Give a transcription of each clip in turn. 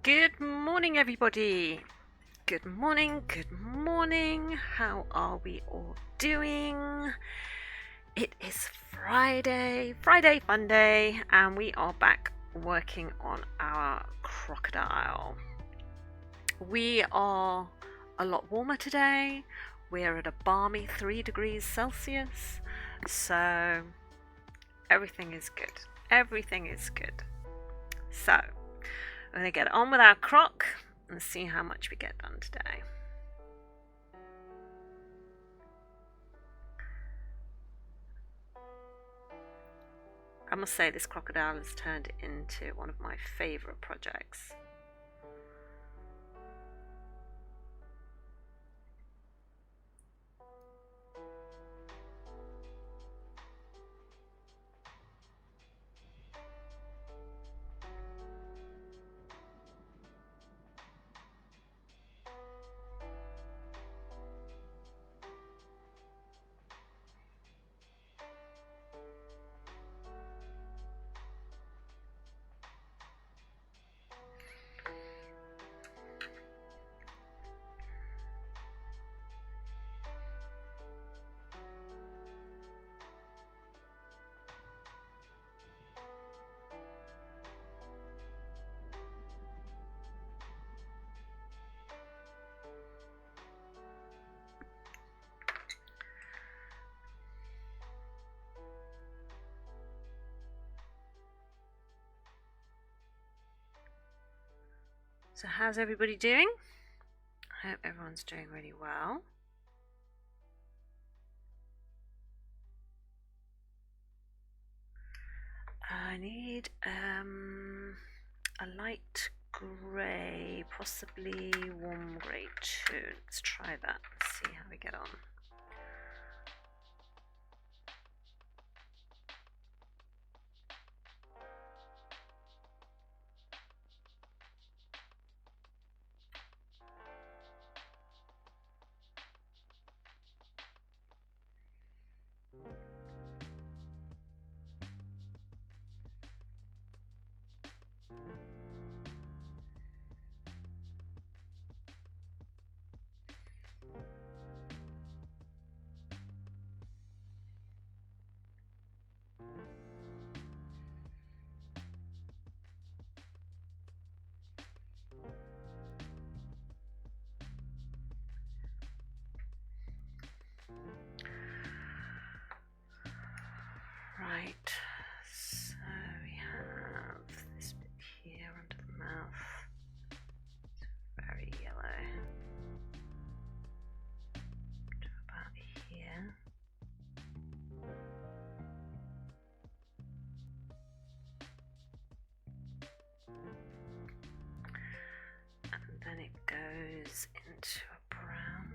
Good morning, everybody. Good morning, good morning. How are we all doing? It is Friday fun day, and we are back working on our crocodile. We are a lot warmer today. We're at a balmy 3 degrees Celsius, so everything is good. Everything is good. So, we're going to get on with our croc and see how much we get done today. I must say this crocodile has turned into one of my favourite projects. So how's everybody doing? I hope everyone's doing really well. I need a light grey, possibly warm grey too. Let's try that and see how we get on. Right, so we have this bit here under the mouth. It's very yellow. To about here. And then it goes into a brown.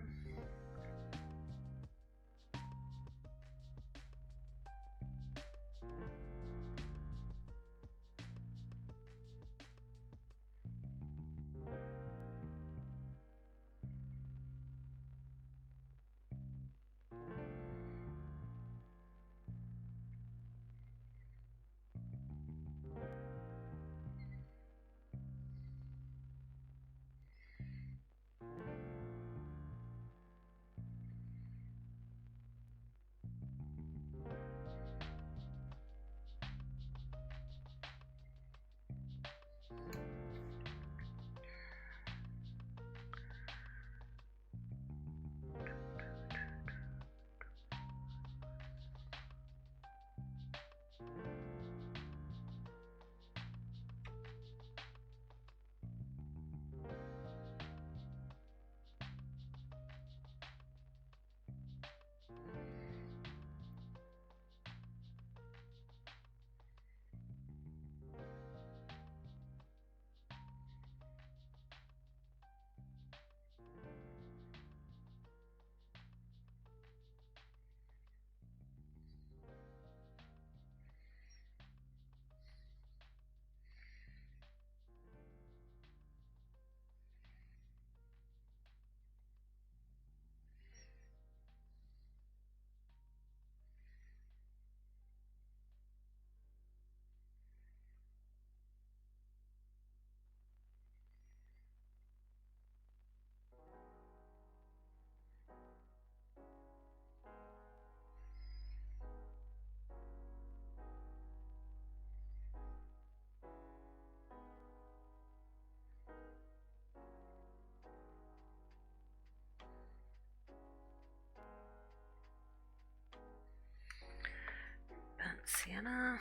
Sienna.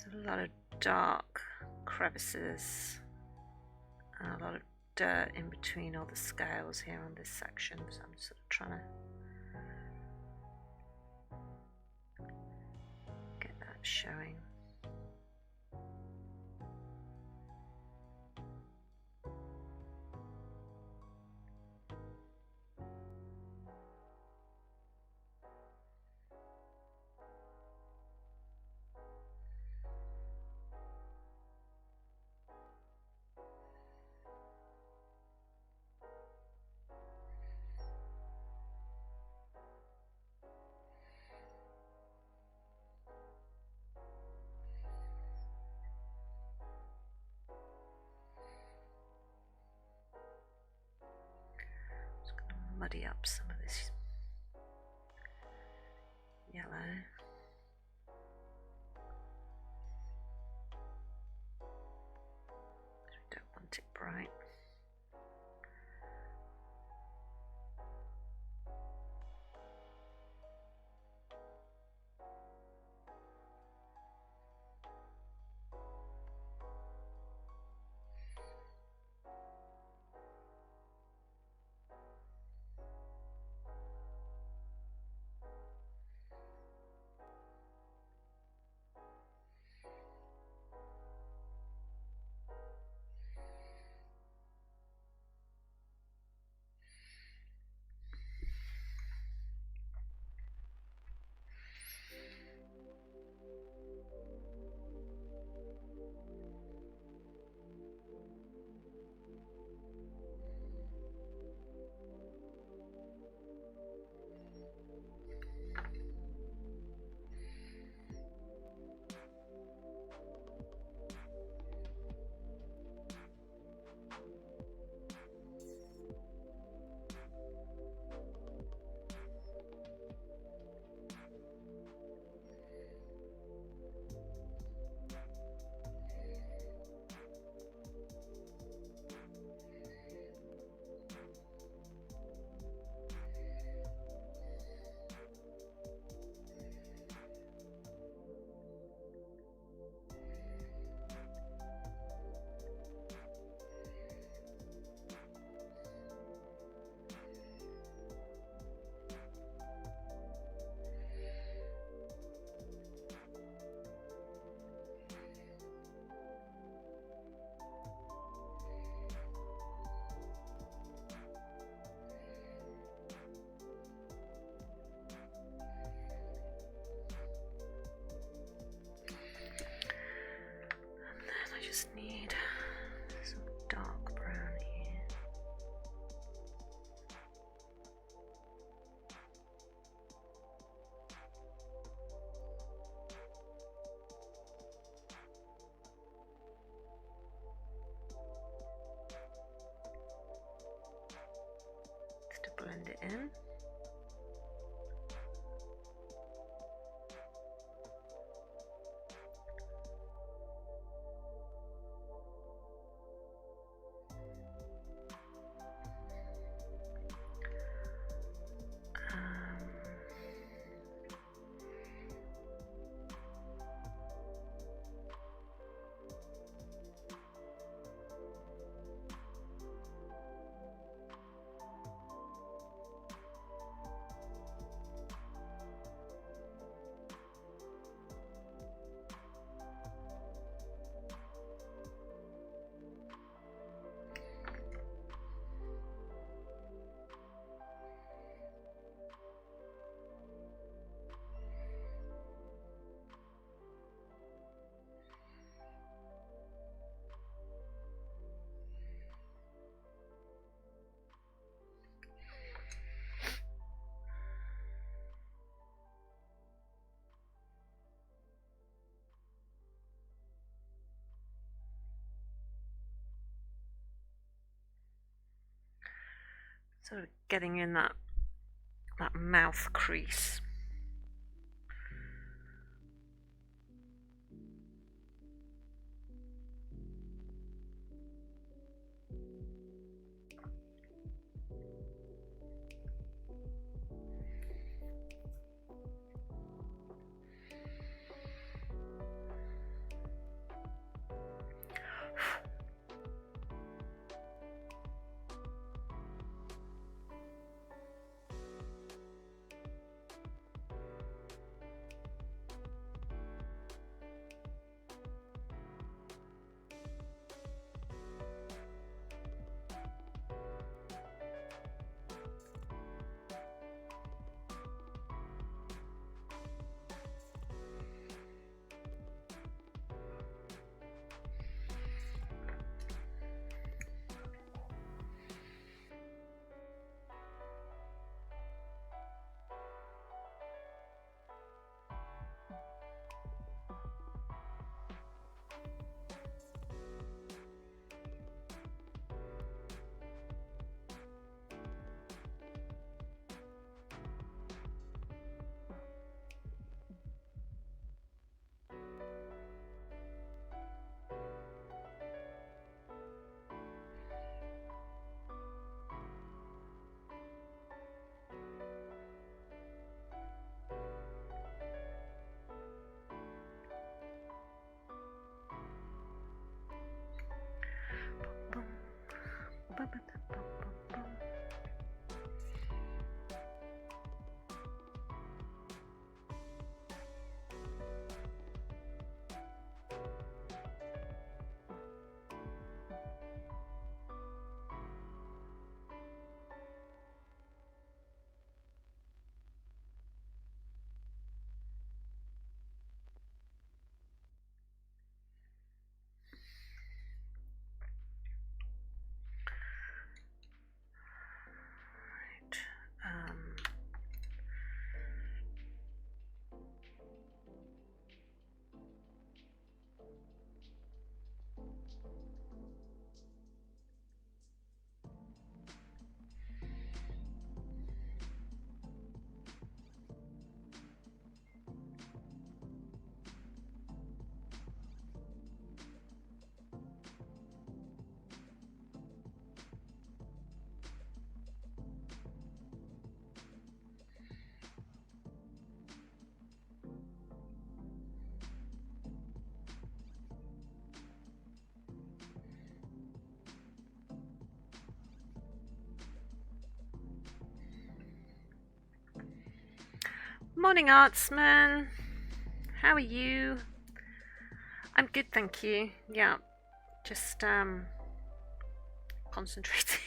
There's a lot of dark crevices and a lot of dirt in between all the scales here on this section, so I'm sort of trying to get that showing. Muddy up some of this yellow. We don't want it bright. Just need some dark brown here. Just to blend it in. Sort of getting in that mouth crease. Morning, Artsman. How are you? I'm good, thank you. Yeah, just concentrating.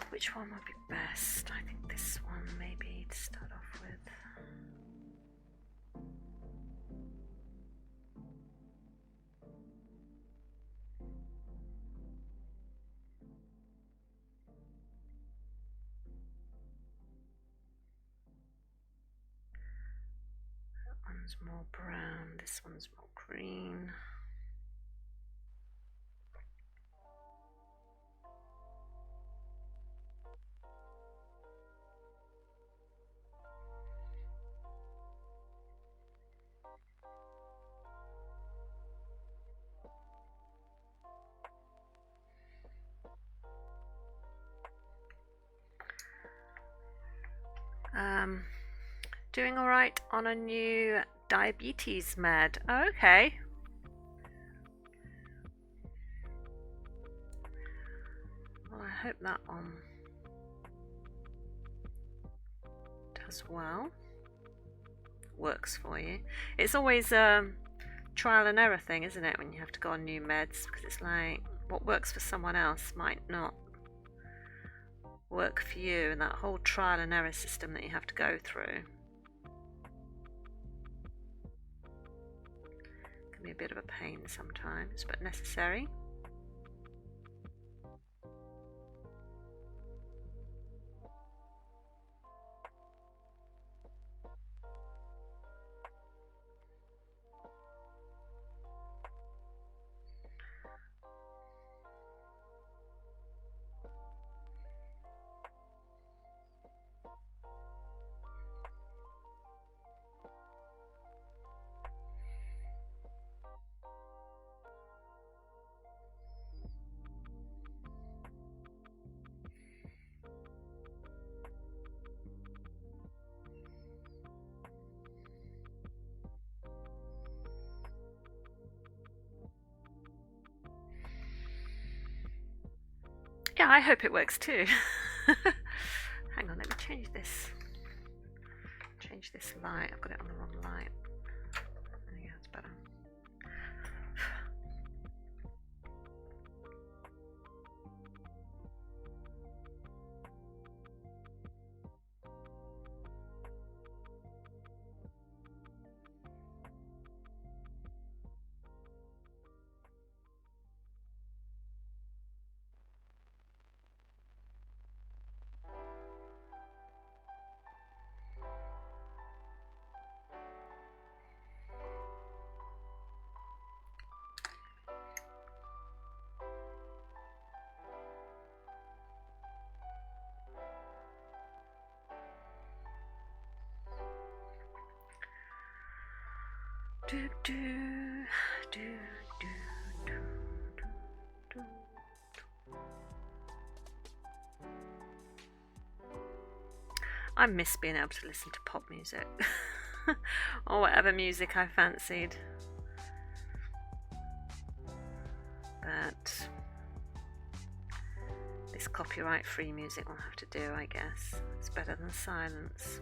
Which one would be best? I think this one maybe to start off with. That one's more brown, this one's more green. Doing all right on a new diabetes med. Oh, okay. Well, I hope that one does well. Works for you. It's always a trial and error thing, isn't it, when you have to go on new meds, because it's like what works for someone else might not work for you, and that whole trial and error system that you have to go through can be a bit of a pain sometimes, but necessary. Yeah, I hope it works too. Hang on, let me change this. Change this light. I've got it on the wrong light. Yeah, it's better. Do, do, do, do, do, do, do. I miss being able to listen to pop music or whatever music I fancied, but this copyright free music will have to do, I guess. It's better than silence.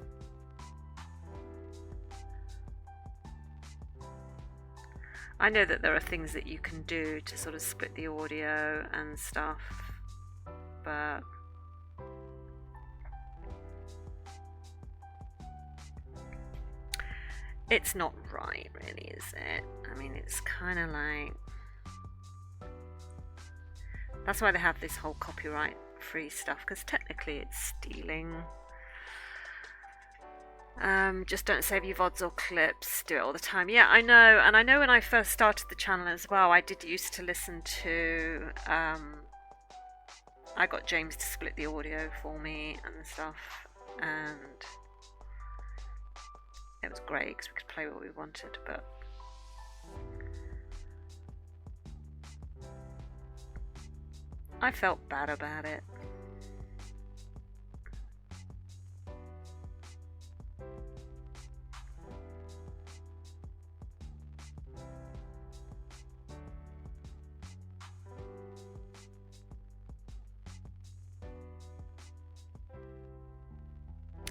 I know that there are things that you can do to sort of split the audio and stuff, but it's not right, really, is it? I mean, it's kind of like... That's why they have this whole copyright free stuff, because technically it's stealing. Just don't save your VODs or clips, do it all the time. Yeah, I know, and I know when I first started the channel as well, I did used to listen to, I got James to split the audio for me and stuff, and it was great because we could play what we wanted, but I felt bad about it.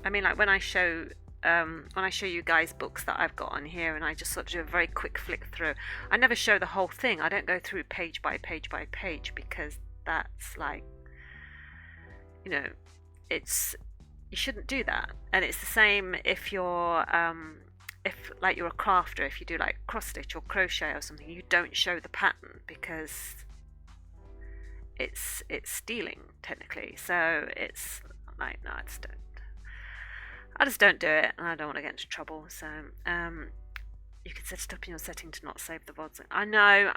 I mean, like when I show you guys books that I've got on here, and I just sort of do a very quick flick through, I never show the whole thing. I don't go through page by page by page, because that's like, you know, you shouldn't do that. And it's the same if you're if like you're a crafter, if you do like cross stitch or crochet or something, you don't show the pattern because it's stealing technically. So it's like, no, I just don't do it, and I don't want to get into trouble. So you can set it up in your setting to not save the VODs. I know.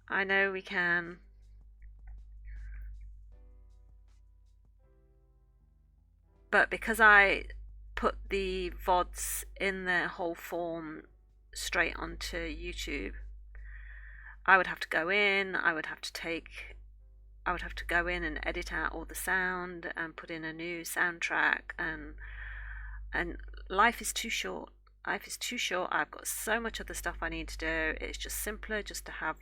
I know we can. But because I put the VODs in their whole form straight onto YouTube, I would have to go in, I would have to take I would have to go in and edit out all the sound and put in a new soundtrack, and life is too short. Life is too short. I've got so much other stuff I need to do. It's just simpler just to have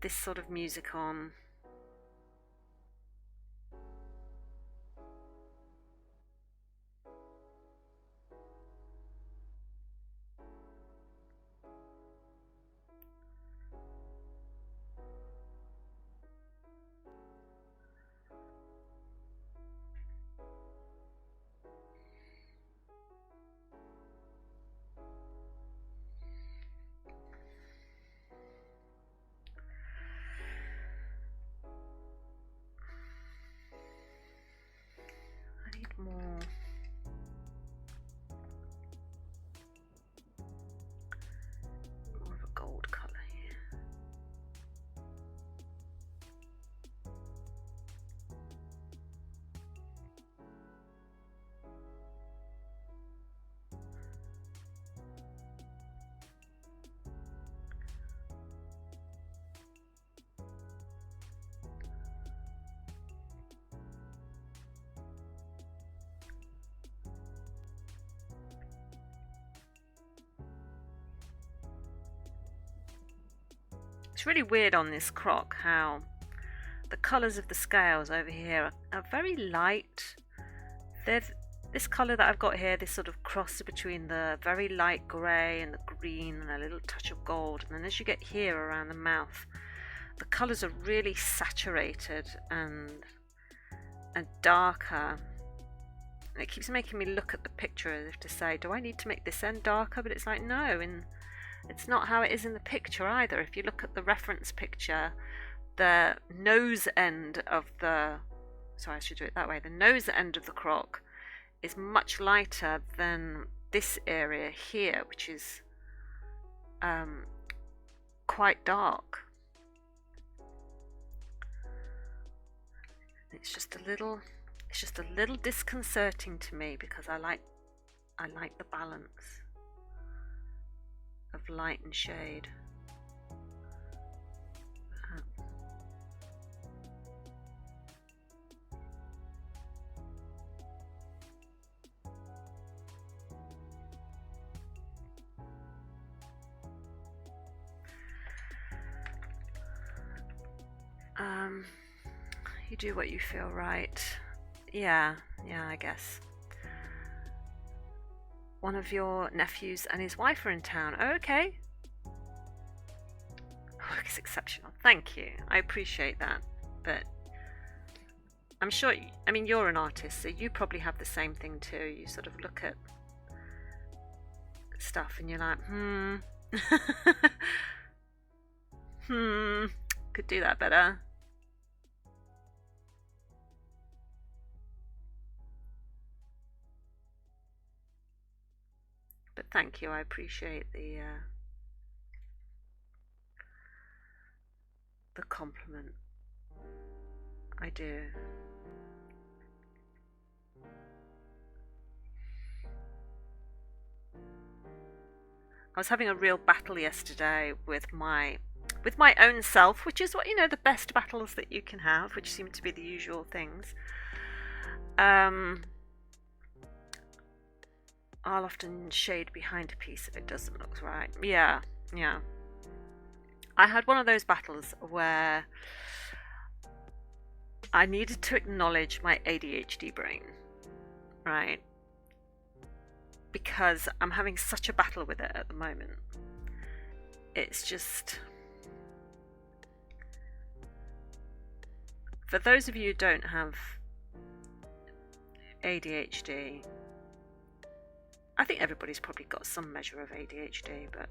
this sort of music on. I need more of a gold colour here. It's really weird on this croc how the colours of the scales over here are very light. This colour that I've got here, this sort of cross between the very light grey and the green and a little touch of gold. And then as you get here around the mouth, the colours are really saturated and darker. And it keeps making me look at the picture as if to say, do I need to make this end darker? But it's like, no, it's not how it is in the picture either. If you look at the reference picture, the nose end of the... Sorry, I should do it that way. The nose end of the croc is much lighter than this area here, which is quite dark. It's just a little disconcerting to me because I like the balance of light and shade. You do what you feel right. Yeah, I guess. One of your nephews and his wife are in town. Oh, okay. Oh, it's exceptional. Thank you. I appreciate that. But I'm sure, I mean, you're an artist, so you probably have the same thing too. You sort of look at stuff and you're like, could do that better. But thank you, I appreciate the compliment. I do. I was having a real battle yesterday with my own self, which is what, you know, the best battles that you can have, which seem to be the usual things. I'll often shade behind a piece if it doesn't look right. Yeah. I had one of those battles where I needed to acknowledge my ADHD brain, right? Because I'm having such a battle with it at the moment. It's just... For those of you who don't have ADHD, I think everybody's probably got some measure of ADHD, but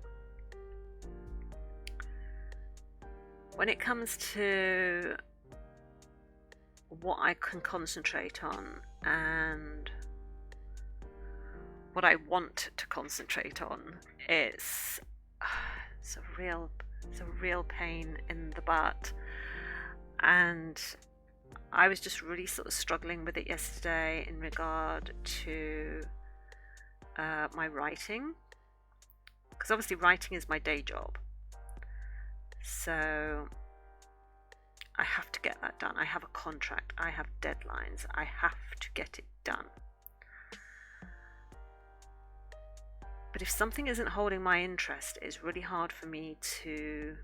when it comes to what I can concentrate on and what I want to concentrate on, it's a real pain in the butt. And I was just really sort of struggling with it yesterday in regard to my writing, because obviously writing is my day job, So I have to get that done. I have a contract, I have deadlines, I have to get it done. But if something isn't holding my interest, it's really hard for me to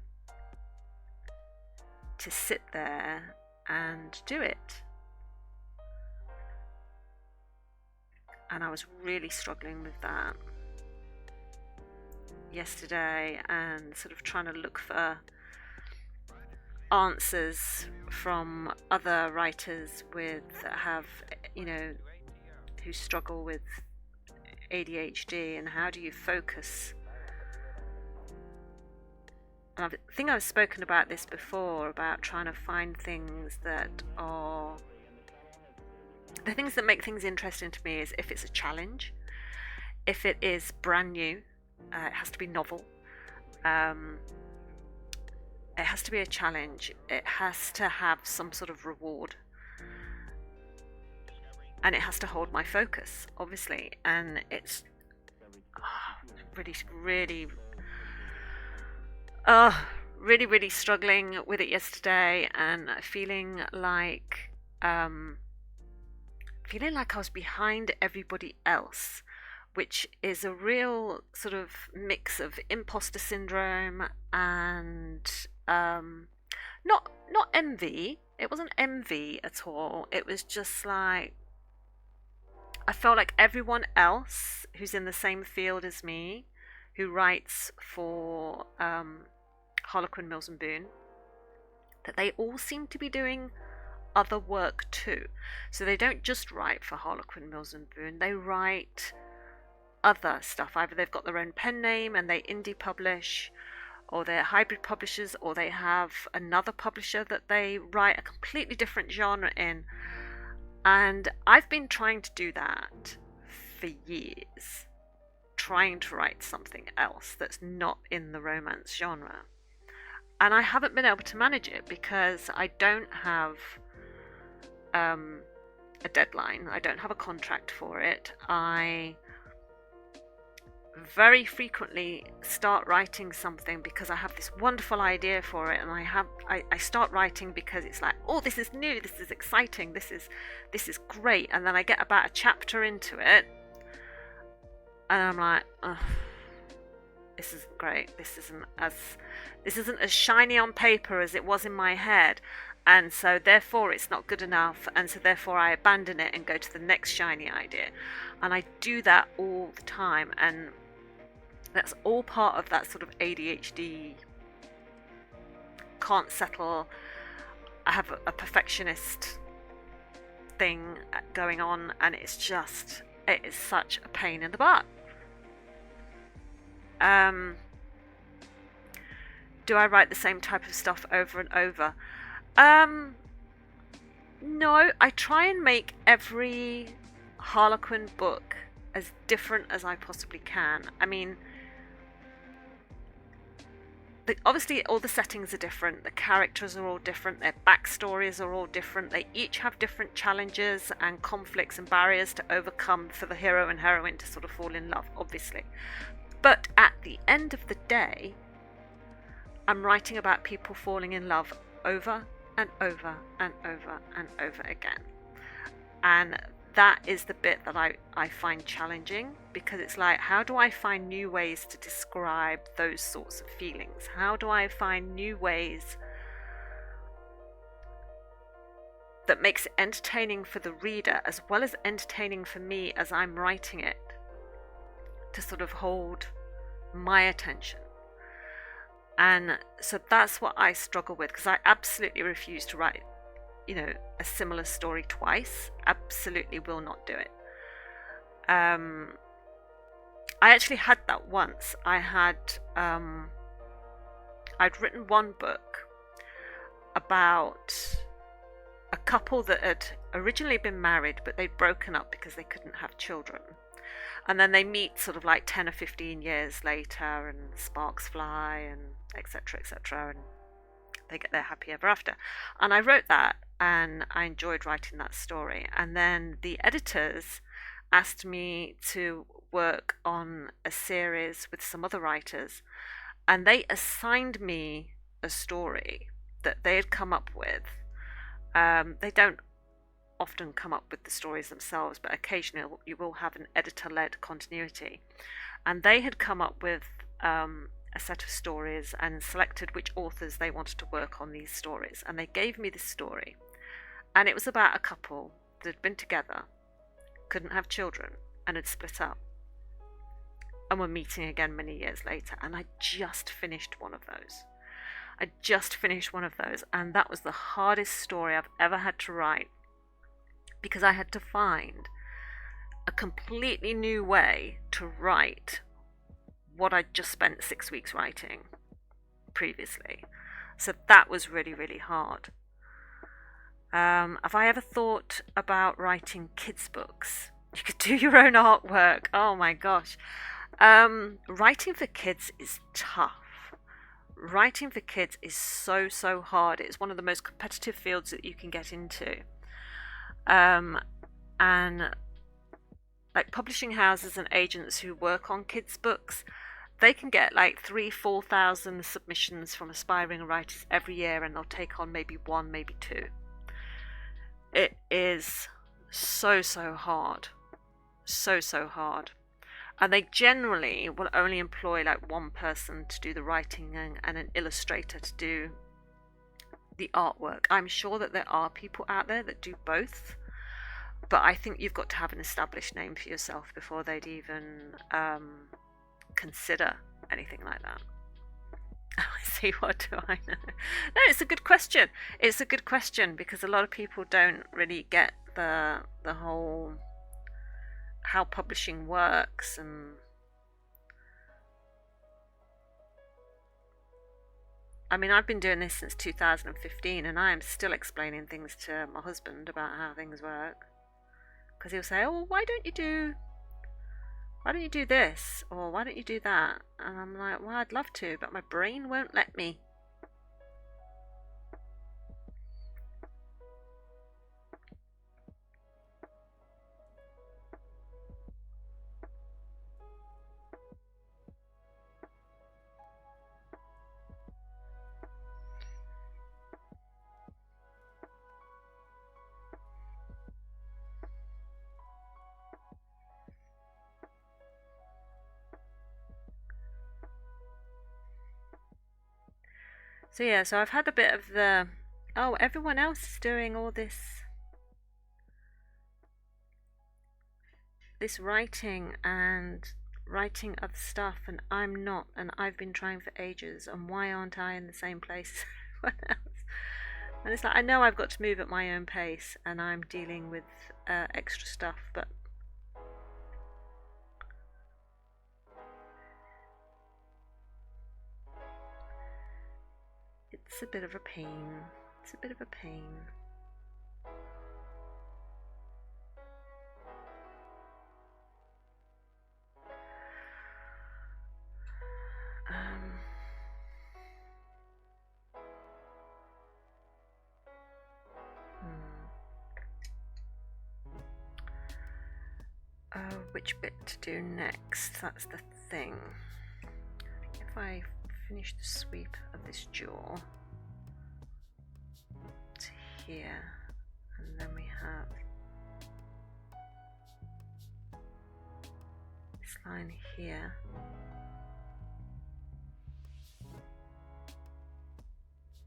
sit there and do it. And I was really struggling with that yesterday, and sort of trying to look for answers from other writers that have, who struggle with ADHD, and how do you focus. And I think I've spoken about this before, about trying to find things that are the things that make things interesting to me. Is if it's a challenge, if it is brand new, it has to be novel, it has to be a challenge, it has to have some sort of reward, and it has to hold my focus, obviously. And it's really struggling with it yesterday, and feeling like I was behind everybody else, which is a real sort of mix of imposter syndrome and not envy. It wasn't envy at all. It was just like I felt like everyone else who's in the same field as me, who writes for Harlequin, Mills and Boon, that they all seem to be doing other work too. So they don't just write for Harlequin, Mills and Boon, they write other stuff. Either they've got their own pen name and they indie publish, or they're hybrid publishers, or they have another publisher that they write a completely different genre in. And I've been trying to do that for years, trying to write something else that's not in the romance genre. And I haven't been able to manage it because I don't have a deadline. I don't have a contract for it. I very frequently start writing something because I have this wonderful idea for it, and I start writing because it's like, oh, this is new, this is exciting, this is great. And then I get about a chapter into it and I'm like, oh, this isn't great, this isn't as shiny on paper as it was in my head, and so therefore it's not good enough, and so therefore I abandon it and go to the next shiny idea. And I do that all the time, and that's all part of that sort of ADHD, can't settle. I have a perfectionist thing going on, and it is such a pain in the butt. Do I write the same type of stuff over and over? No, I try and make every Harlequin book as different as I possibly can. I mean, obviously all the settings are different, the characters are all different, their backstories are all different, they each have different challenges and conflicts and barriers to overcome for the hero and heroine to sort of fall in love, obviously. But at the end of the day, I'm writing about people falling in love over and over and over and over again. And that is the bit that I find challenging, because it's like, how do I find new ways to describe those sorts of feelings? How do I find new ways that makes it entertaining for the reader as well as entertaining for me as I'm writing it, to sort of hold my attention? And so that's what I struggle with, because I absolutely refuse to write, a similar story twice. Absolutely will not do it. I actually had that once. I'd written one book about a couple that had originally been married, but they'd broken up because they couldn't have children. And then they meet sort of like 10 or 15 years later, and sparks fly, and etc., etc., and they get their happy ever after. And I wrote that, and I enjoyed writing that story. And then the editors asked me to work on a series with some other writers, and they assigned me a story that they had come up with. They don't often come up with the stories themselves, but occasionally you will have an editor-led continuity. And they had come up with a set of stories and selected which authors they wanted to work on these stories. And they gave me this story. And it was about a couple that had been together, couldn't have children, and had split up. And were meeting again many years later. And I just finished one of those. And that was the hardest story I've ever had to write, because I had to find a completely new way to write what I'd just spent 6 weeks writing previously. So that was really, really hard. Have I ever thought about writing kids' books? You could do your own artwork. Oh my gosh. Writing for kids is tough. Writing for kids is so hard. It's one of the most competitive fields that you can get into. And like publishing houses and agents who work on kids' books, they can get like 3,000-4,000 submissions from aspiring writers every year, and they'll take on maybe one, maybe two. It is so hard. So hard. And they generally will only employ like one person to do the writing and an illustrator to do the artwork. I'm sure that there are people out there that do both, but I think you've got to have an established name for yourself before they'd even consider anything like that. I see, what do I know? No, it's a good question. It's a good question because a lot of people don't really get the whole how publishing works. And I mean, I've been doing this since 2015 and I am still explaining things to my husband about how things work, because he'll say, oh, why don't you do this, or why don't you do that? And I'm like, well, I'd love to, but my brain won't let me. So yeah, so I've had a bit of the, oh, everyone else is doing all this writing and writing other stuff, and I'm not, and I've been trying for ages, and why aren't I in the same place as everyone else? And it's like, I know I've got to move at my own pace, and I'm dealing with extra stuff, but it's a bit of a pain. It's a bit of a pain. Which bit to do next? That's the thing. If I finish the sweep of this jaw to here, and then we have this line here.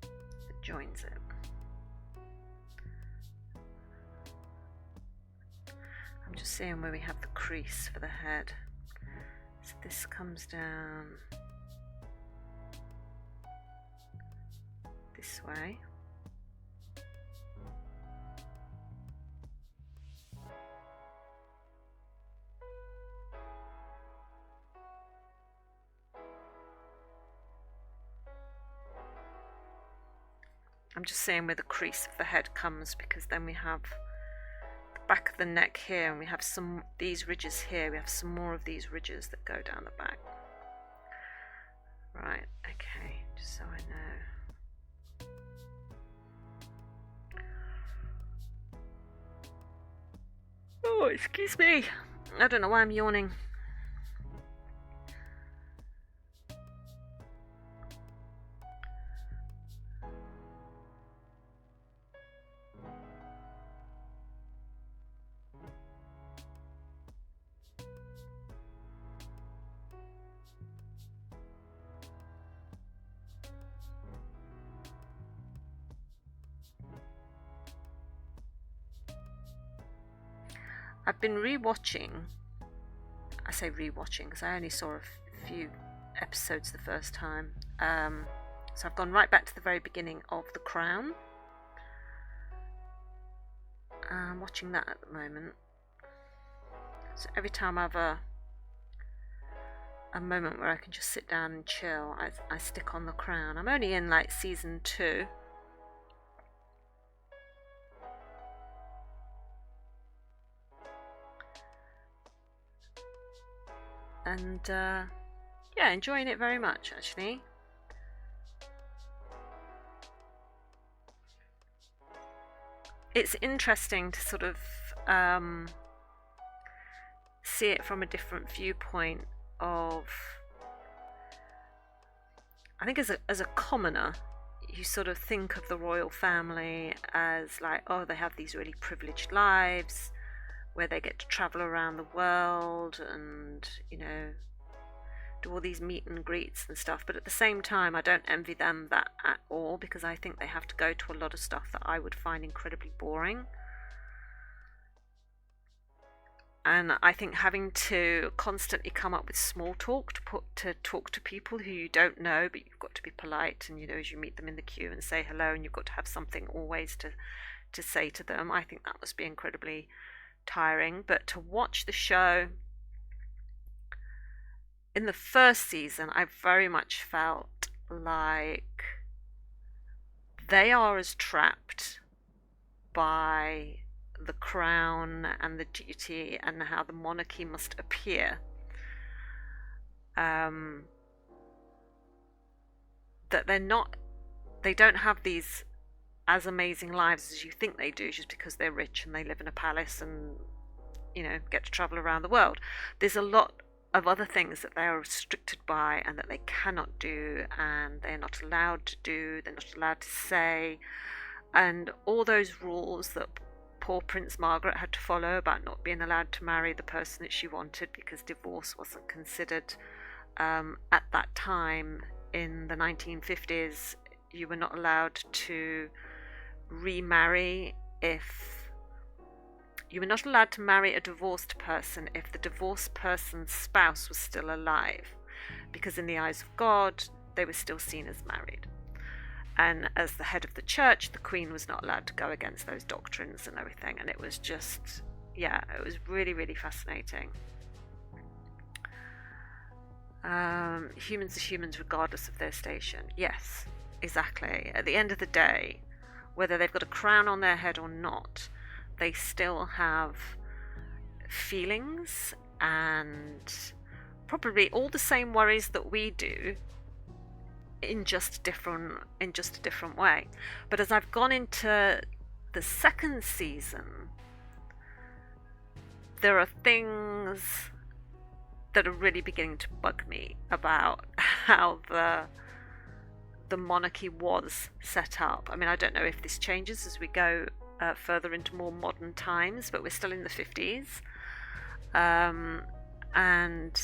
That joins it. I'm just seeing where we have the crease for the head. So this comes down this way. I'm just seeing where the crease of the head comes, because then we have back of the neck here, and we have some these ridges here. We have some more of these ridges that go down the back. Right, okay, just so I know. Oh, excuse me. I don't know why I'm yawning. I've been rewatching. I say rewatching because I only saw a few episodes the first time. So I've gone right back to the very beginning of The Crown. I'm watching that at the moment. So every time I have a moment where I can just sit down and chill, I stick on The Crown. I'm only in like season 2. And yeah, enjoying it very much actually. It's interesting to sort of see it from a different viewpoint of, I think as a commoner, you sort of think of the royal family as like, oh, they have these really privileged lives where they get to travel around the world and, you know, do all these meet and greets and stuff. But at the same time, I don't envy them that at all, because I think they have to go to a lot of stuff that I would find incredibly boring. And I think having to constantly come up with small talk to talk to people who you don't know, but you've got to be polite, and, you know, as you meet them in the queue and say hello, and you've got to have something always to say to them, I think that must be incredibly tiring. But to watch the show, in the first season, I very much felt like they are as trapped by the crown and the duty and how the monarchy must appear, that they don't have these as amazing lives as you think they do just because they're rich and they live in a palace and, you know, get to travel around the world. There's a lot of other things that they are restricted by and that they cannot do, and they're not allowed to do, they're not allowed to say, and all those rules that poor Prince Margaret had to follow about not being allowed to marry the person that she wanted because divorce wasn't considered at that time in the 1950s. You were not allowed to remarry you were not allowed to marry a divorced person if the divorced person's spouse was still alive, because in the eyes of God, they were still seen as married. And as the head of the church, the Queen was not allowed to go against those doctrines and everything. And it was just, yeah, it was really, really fascinating. Humans are humans regardless of their station. Yes, exactly. At the end of the day, whether they've got a crown on their head or not, they still have feelings and probably all the same worries that we do, in just a different way. But as I've gone into the second season, there are things that are really beginning to bug me about how the monarchy was set up. I mean, I don't know if this changes as we go further into more modern times, but we're still in the 50s, and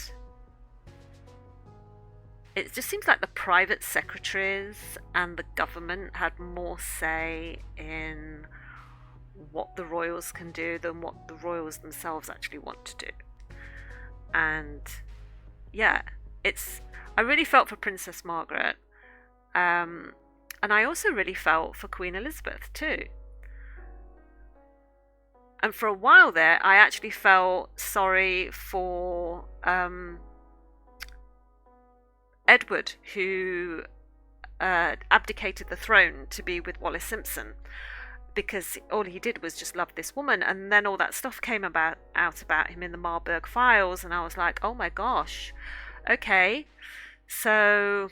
it just seems like the private secretaries and the government had more say in what the royals can do than what the royals themselves actually want to do. And yeah, I really felt for Princess Margaret, and I also really felt for Queen Elizabeth too. And for a while there, I actually felt sorry for Edward, who abdicated the throne to be with Wallis Simpson, because all he did was just love this woman. And then all that stuff came out about him in the Marburg files, and I was like, oh my gosh, okay, so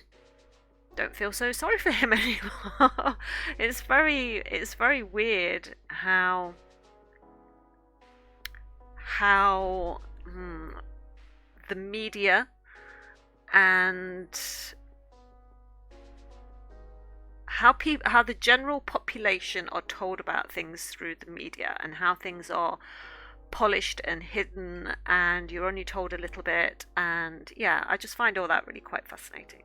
don't feel so sorry for him anymore. It's very weird how the media and how the general population are told about things through the media, and how things are polished and hidden, and you're only told a little bit. And yeah, I just find all that really quite fascinating.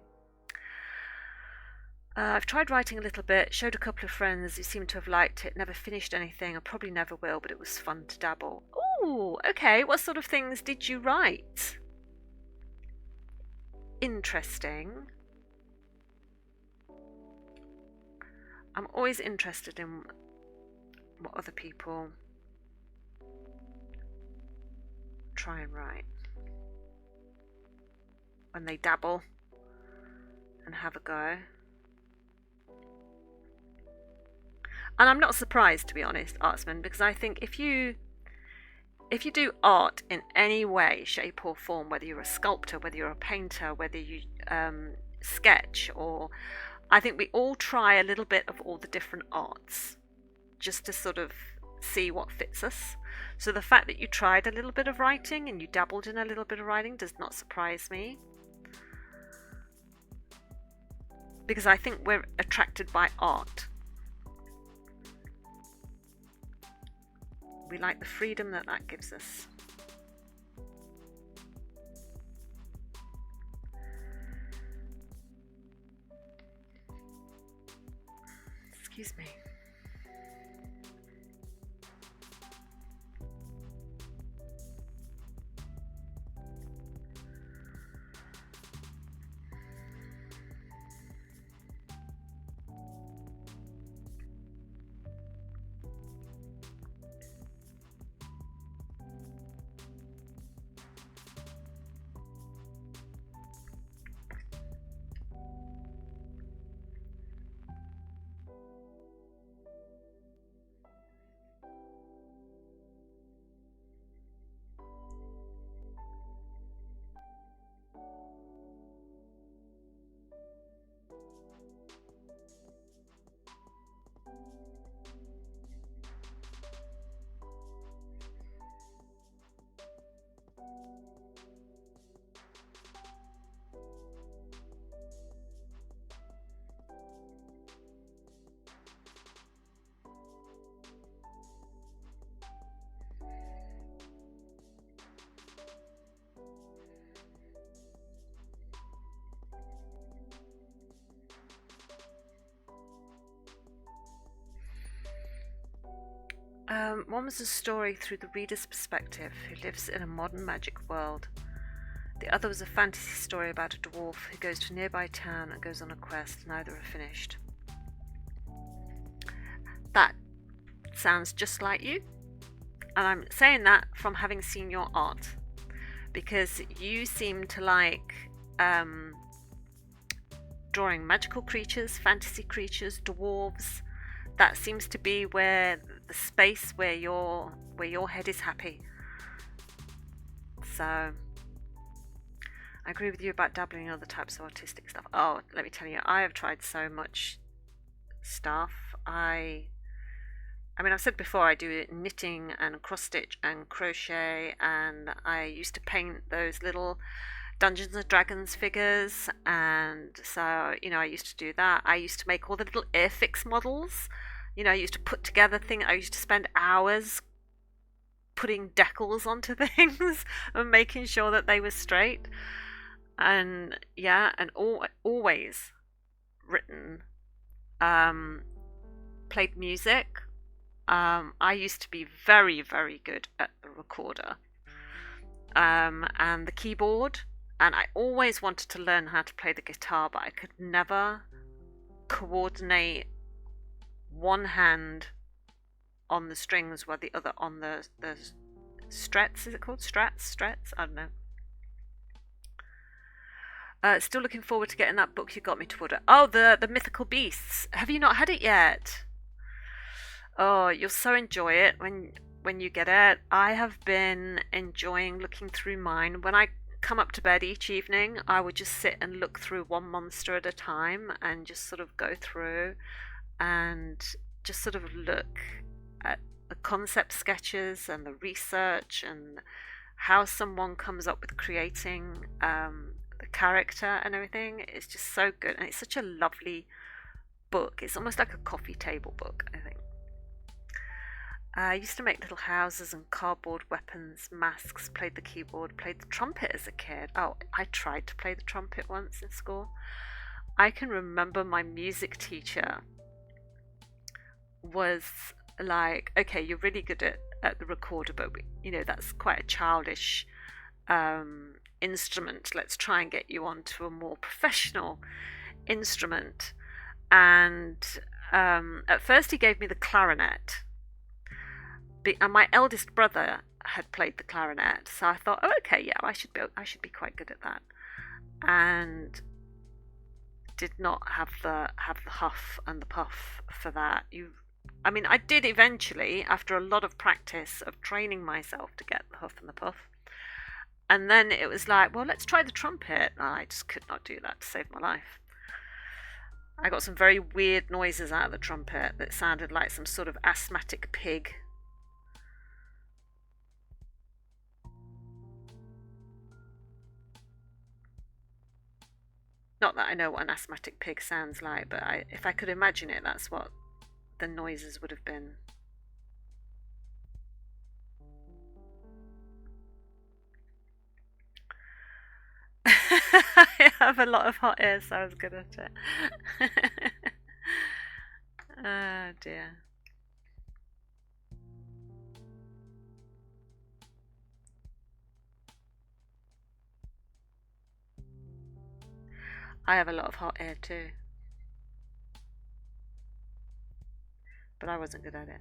I've tried writing a little bit, showed a couple of friends who seem to have liked it, never finished anything, I probably never will, but it was fun to dabble. Oh, okay. What sort of things did you write? Interesting. I'm always interested in what other people try and write when they dabble and have a go. And I'm not surprised, to be honest, Artsman, because I think if you do art in any way, shape or form, whether you're a sculptor, whether you're a painter, whether you sketch, or I think we all try a little bit of all the different arts just to sort of see what fits us. So the fact that you tried a little bit of writing and you dabbled in a little bit of writing does not surprise me, because I think we're attracted by art. We like the freedom that gives us. Excuse me. One was a story through the reader's perspective who lives in a modern magic world. The other was a fantasy story about a dwarf who goes to a nearby town and goes on a quest. Neither are finished. That sounds just like you, and I'm saying that from having seen your art, because you seem to like drawing magical creatures, fantasy creatures, dwarves. That seems to be where the space where your head is happy. So I agree with you about dabbling in other types of artistic stuff. Oh, let me tell you, I have tried so much stuff. I mean, I've said before, I do knitting and cross stitch and crochet, and I used to paint those little Dungeons and Dragons figures, and so I used to do that. I used to make all the little Airfix models. I used to put together things. I used to spend hours putting decals onto things and making sure that they were straight. And always written, played music. I used to be very, very good at the recorder and the keyboard, and I always wanted to learn how to play the guitar, but I could never coordinate one hand on the strings while the other on the strets. Is it called strats? I don't know. Still looking forward to getting that book you got me to order. Oh, the Mythical Beasts. Have you not had it yet? Oh, you'll so enjoy it when you get it. I have been enjoying looking through mine. When I come up to bed each evening, I would just sit and look through one monster at a time and just sort of go through and just sort of look at the concept sketches and the research and how someone comes up with creating the character and everything. It's just so good, and it's such a lovely book. It's almost like a coffee table book, I think. I used to make little houses and cardboard weapons, masks, played the keyboard, played the trumpet as a kid. Oh, I tried to play the trumpet once in school. I can remember my music teacher was like, okay, you're really good at at the recorder, but you know, that's quite a childish instrument. Let's try and get you onto a more professional instrument. And at first he gave me the clarinet, and my eldest brother had played the clarinet, so I thought, oh, okay, yeah, I should be quite good at that. And did not have the huff and the puff for that. I mean, I did eventually, after a lot of practice of training myself to get the huff and the puff. And then it was like, well, let's try the trumpet. I just could not do that to save my life. I got some very weird noises out of the trumpet that sounded like some sort of asthmatic pig. Not that I know what an asthmatic pig sounds like, but if I could imagine it, that's what the noises would have been. I have a lot of hot air, so I was good at it. Oh dear. I have a lot of hot air too, but I wasn't good at it.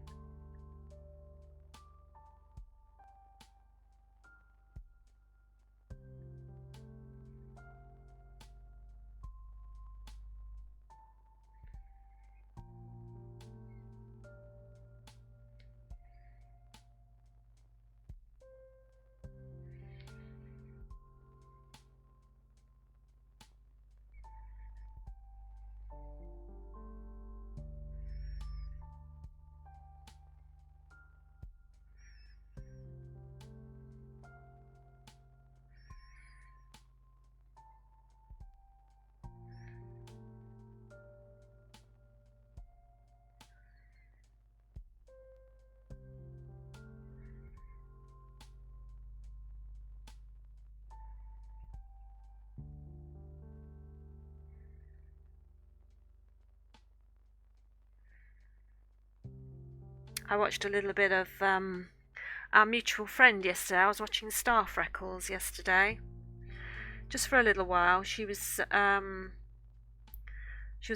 I watched a little bit of our mutual friend yesterday. I was watching Star Freckles yesterday, just for a little while. She was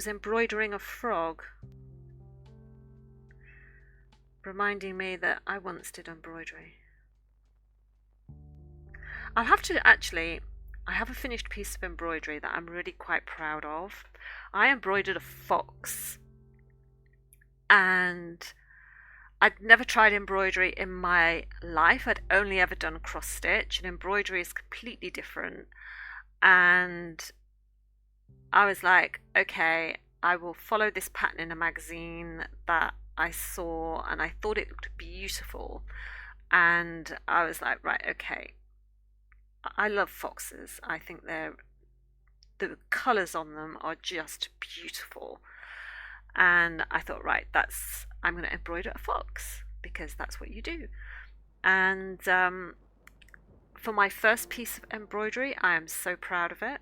embroidering a frog, reminding me that I once did embroidery. I'll have to actually. I have a finished piece of embroidery that I'm really quite proud of. I embroidered a fox, and I'd never tried embroidery in my life. I'd only ever done cross stitch, and embroidery is completely different. And I was like, okay, I will follow this pattern in a magazine that I saw, and I thought it looked beautiful. And I was like, right, okay. I love foxes. I think the colours on them are just beautiful. And I thought, right, I'm going to embroider a fox, because that's what you do. And for my first piece of embroidery, I am so proud of it.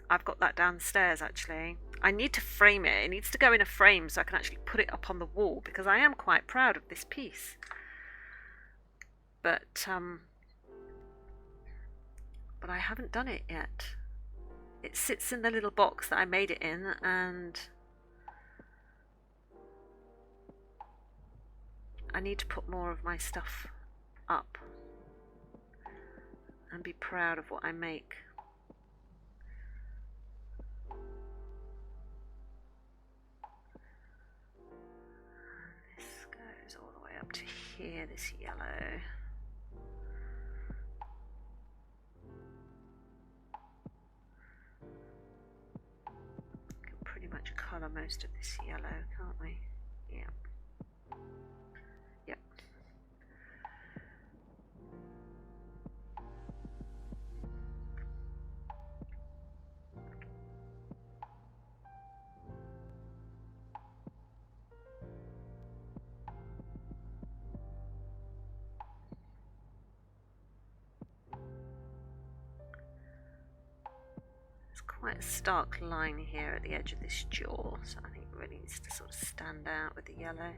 I've got that downstairs actually. I need to frame it. It needs to go in a frame so I can actually put it up on the wall, because I am quite proud of this piece. But I haven't done it yet. It sits in the little box that I made it in, and I need to put more of my stuff up and be proud of what I make. This goes all the way up to here, this yellow. We can pretty much colour most of this yellow, can't we? Yeah. Yep. There's quite a stark line here at the edge of this jaw, so I think it really needs to sort of stand out with the yellow.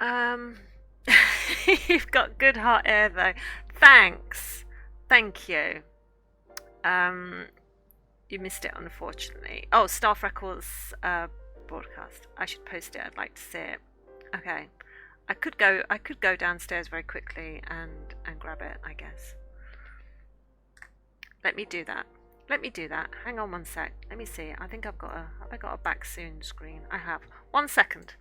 Um, you've got good hot air though. Thanks. Thank you. Um, you missed it unfortunately. Oh, Staff Records broadcast. I should post it. I'd like to see it. Okay. I could go downstairs very quickly and grab it, I guess. Let me do that. Hang on one sec. Let me see. I think have I got a back soon screen? I have. 1 second.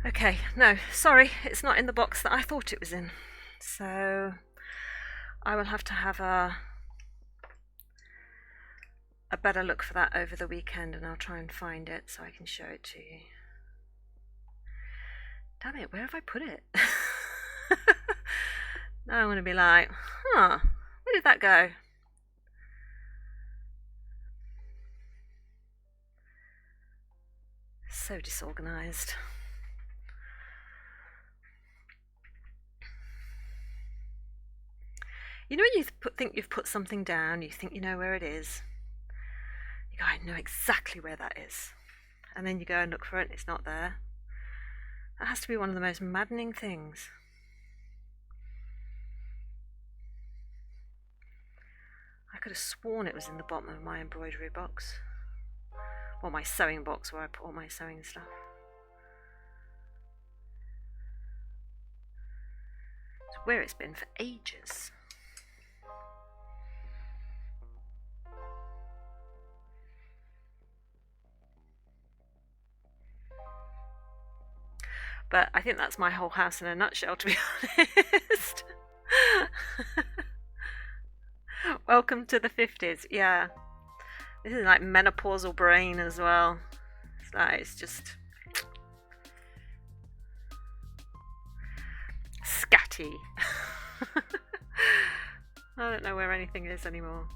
Okay, no, sorry, it's not in the box that I thought it was in. So I will have to have a better look for that over the weekend, and I'll try and find it so I can show it to you. Damn it, where have I put it? Now I'm going to be like, where did that go? So disorganized. You know when you think you've put something down, you think you know where it is. You go, I know exactly where that is. And then you go and look for it and it's not there. That has to be one of the most maddening things. I could have sworn it was in the bottom of my embroidery box. Or my sewing box where I put all my sewing stuff. It's where it's been for ages. But I think that's my whole house in a nutshell, to be honest. Welcome to the 50s, yeah. This is like menopausal brain as well. It's just scatty. I don't know where anything is anymore.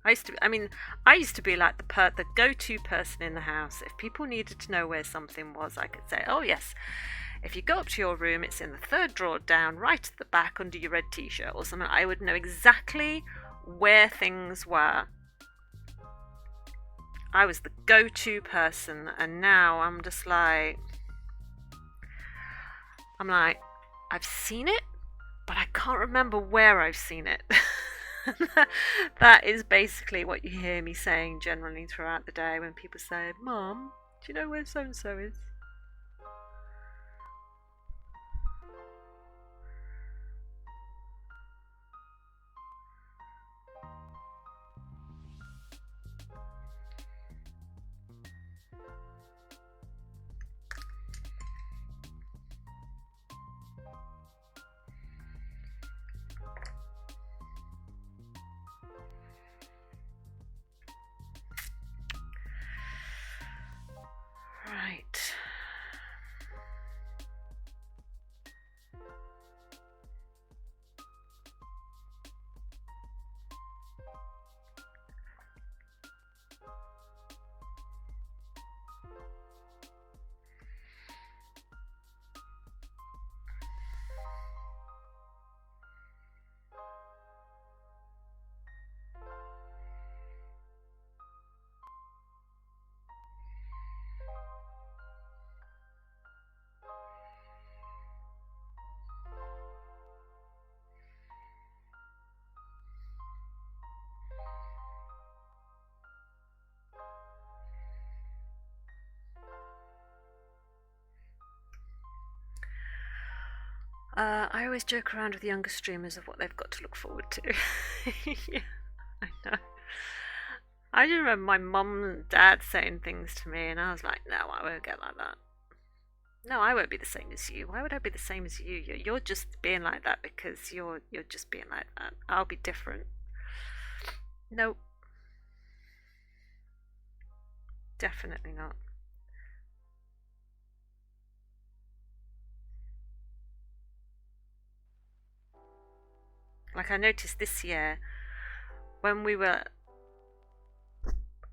I used to be like the go-to person in the house. If people needed to know where something was, I could say, oh yes, if you go up to your room, it's in the third drawer down, right at the back under your red t-shirt or something. I would know exactly where things were. I was the go-to person, and now I'm just like, I've seen it, but I can't remember where I've seen it. That is basically what you hear me saying generally throughout the day when people say, Mom, do you know where so-and-so is? I always joke around with younger streamers of what they've got to look forward to. Yeah, I know. I just remember my mum and dad saying things to me, and I was like, no, I won't get like that. No, I won't be the same as you. Why would I be the same as you? You're just being like that because you're just being like that. I'll be different. Nope, definitely not. Like I noticed this year when we were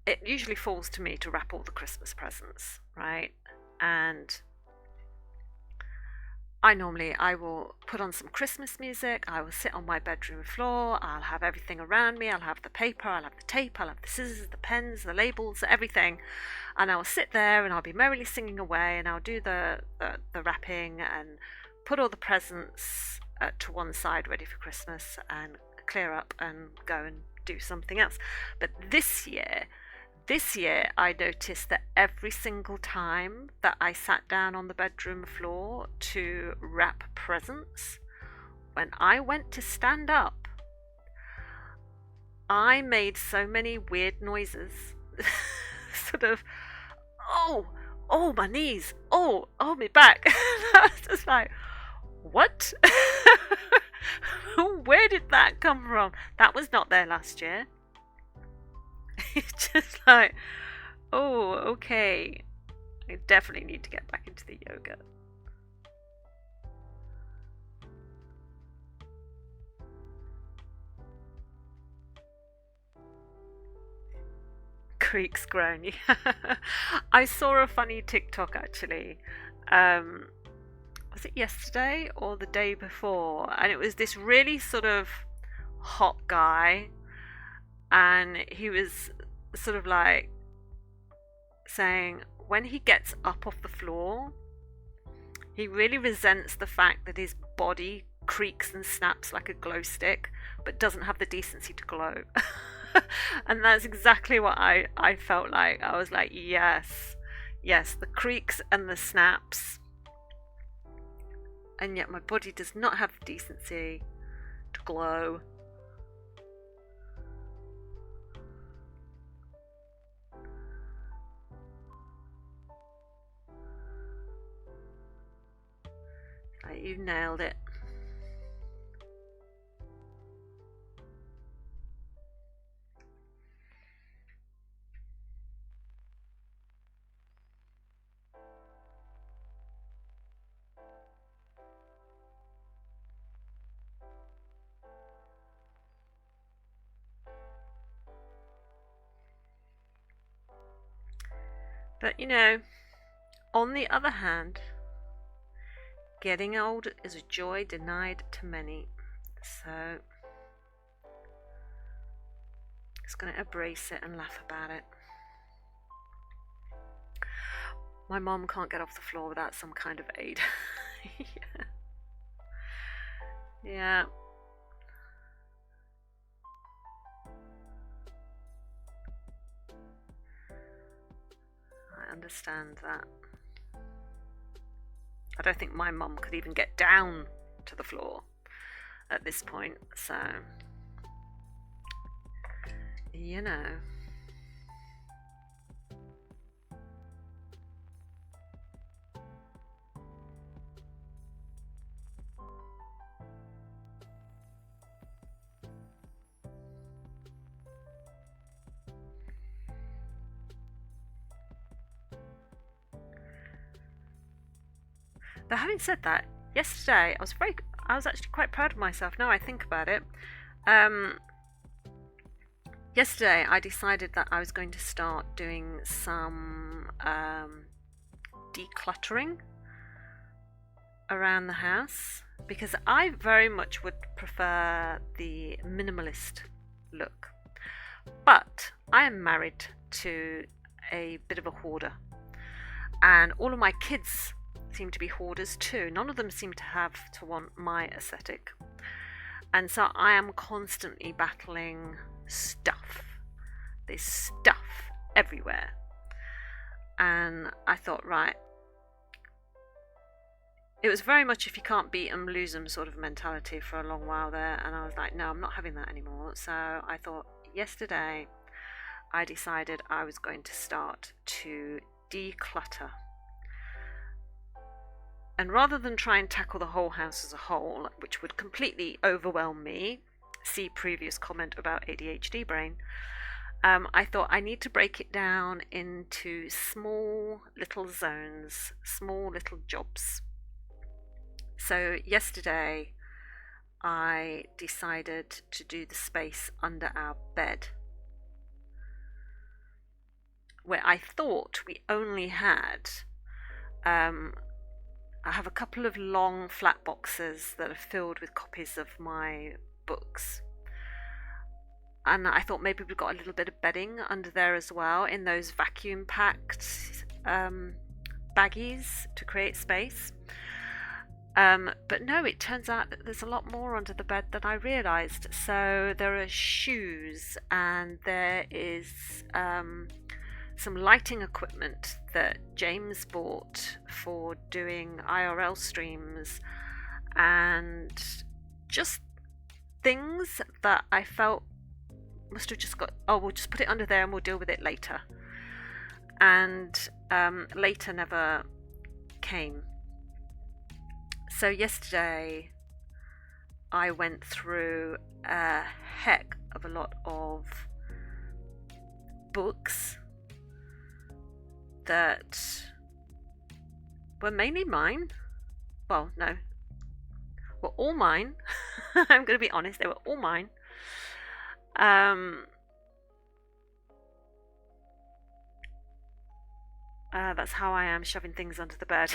it usually falls to me to wrap all the Christmas presents, right? And I will put on some Christmas music. I will sit on my bedroom floor. I'll have everything around me. I'll have the paper. I'll have the tape. I'll have the scissors, the pens, the labels, everything. And I'll sit there and I'll be merrily singing away. And I'll do the wrapping and put all the presents to one side, ready for Christmas, and clear up and go and do something else. But this year, I noticed that every single time that I sat down on the bedroom floor to wrap presents, when I went to stand up, I made so many weird noises. Sort of, oh, my knees, oh, my back. I was just like, what? Where did that come from? That was not there last year. It's just like, oh, okay. I definitely need to get back into the yoga. Creeks grown. Yeah. I saw a funny TikTok actually. Was it yesterday or the day before? And it was this really sort of hot guy, and he was sort of like saying when he gets up off the floor, he really resents the fact that his body creaks and snaps like a glow stick, but doesn't have the decency to glow. And that's exactly what I felt like. I was like, yes, the creaks and the snaps, and yet my body does not have the decency to glow. You nailed it. But on the other hand, getting old is a joy denied to many. So just going to embrace it and laugh about it. My mom can't get off the floor without some kind of aid. Yeah. Yeah. I understand that. I don't think my mum could even get down to the floor at this point, so you know. But having said that, yesterday I was actually quite proud of myself. Now I think about it. Yesterday I decided that I was going to start doing some decluttering around the house, because I very much would prefer the minimalist look. But I am married to a bit of a hoarder, and all of my kids seem to be hoarders too. None of them seem to want my aesthetic, and so I am constantly battling stuff. There's stuff everywhere, and I thought, right, it was very much if you can't beat them, lose them sort of mentality for a long while there. And I was like, no, I'm not having that anymore. So I thought yesterday I decided I was going to start to declutter. And rather than try and tackle the whole house as a whole, which would completely overwhelm me, see previous comment about ADHD brain, I thought I need to break it down into small little zones, small little jobs. So yesterday I decided to do the space under our bed, where I thought we only had I have a couple of long flat boxes that are filled with copies of my books. And I thought maybe we've got a little bit of bedding under there as well, in those vacuum packed baggies to create space. But no, it turns out that there's a lot more under the bed than I realised. So there are shoes, and there is some lighting equipment that James bought for doing IRL streams, and just things that I felt must have just got, oh, we'll just put it under there and we'll deal with it later. And later never came. So yesterday I went through a heck of a lot of books that were mainly mine. Well, no, were all mine. I'm going to be honest, they were all mine. That's how I am, shoving things under the bed.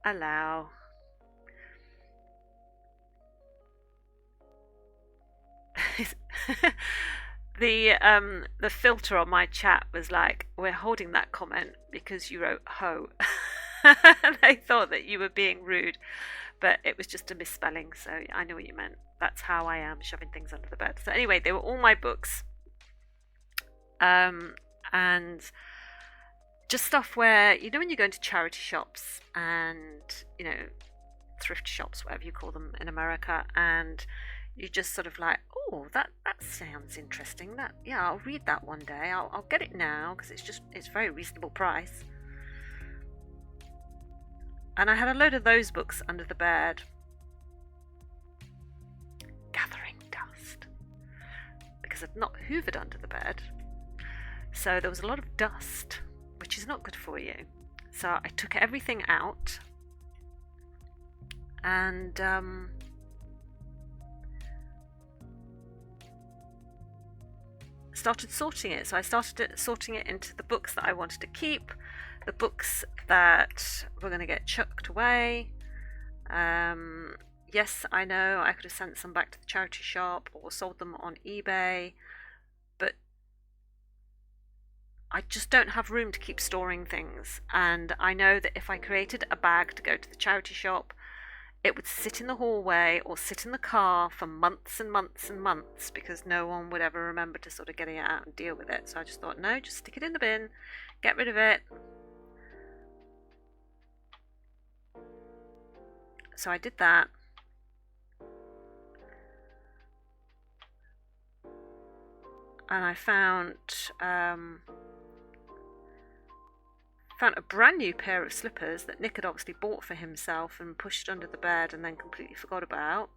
Allow. The filter on my chat was like, we're holding that comment because you wrote ho. They thought that you were being rude, but it was just a misspelling, so I know what you meant. That's how I am, shoving things under the bed. So anyway, they were all my books, and just stuff where, you know, when you go into charity shops and, you know, thrift shops, whatever you call them in America, and you just sort of like, oh, that sounds interesting. That, yeah, I'll read that one day. I'll get it now because it's very reasonable price. And I had a load of those books under the bed, gathering dust, because I'd not hoovered under the bed. So there was a lot of dust, which is not good for you. So I took everything out and started sorting it. So I started sorting it into the books that I wanted to keep, the books that were going to get chucked away. Yes, I know I could have sent some back to the charity shop or sold them on eBay, but I just don't have room to keep storing things. And I know that if I created a bag to go to the charity shop, it would sit in the hallway or sit in the car for months and months and months, because no one would ever remember to sort of get it out and deal with it. So I just thought, no, just stick it in the bin, get rid of it. So I did that. And I found a brand new pair of slippers that Nick had obviously bought for himself and pushed under the bed and then completely forgot about.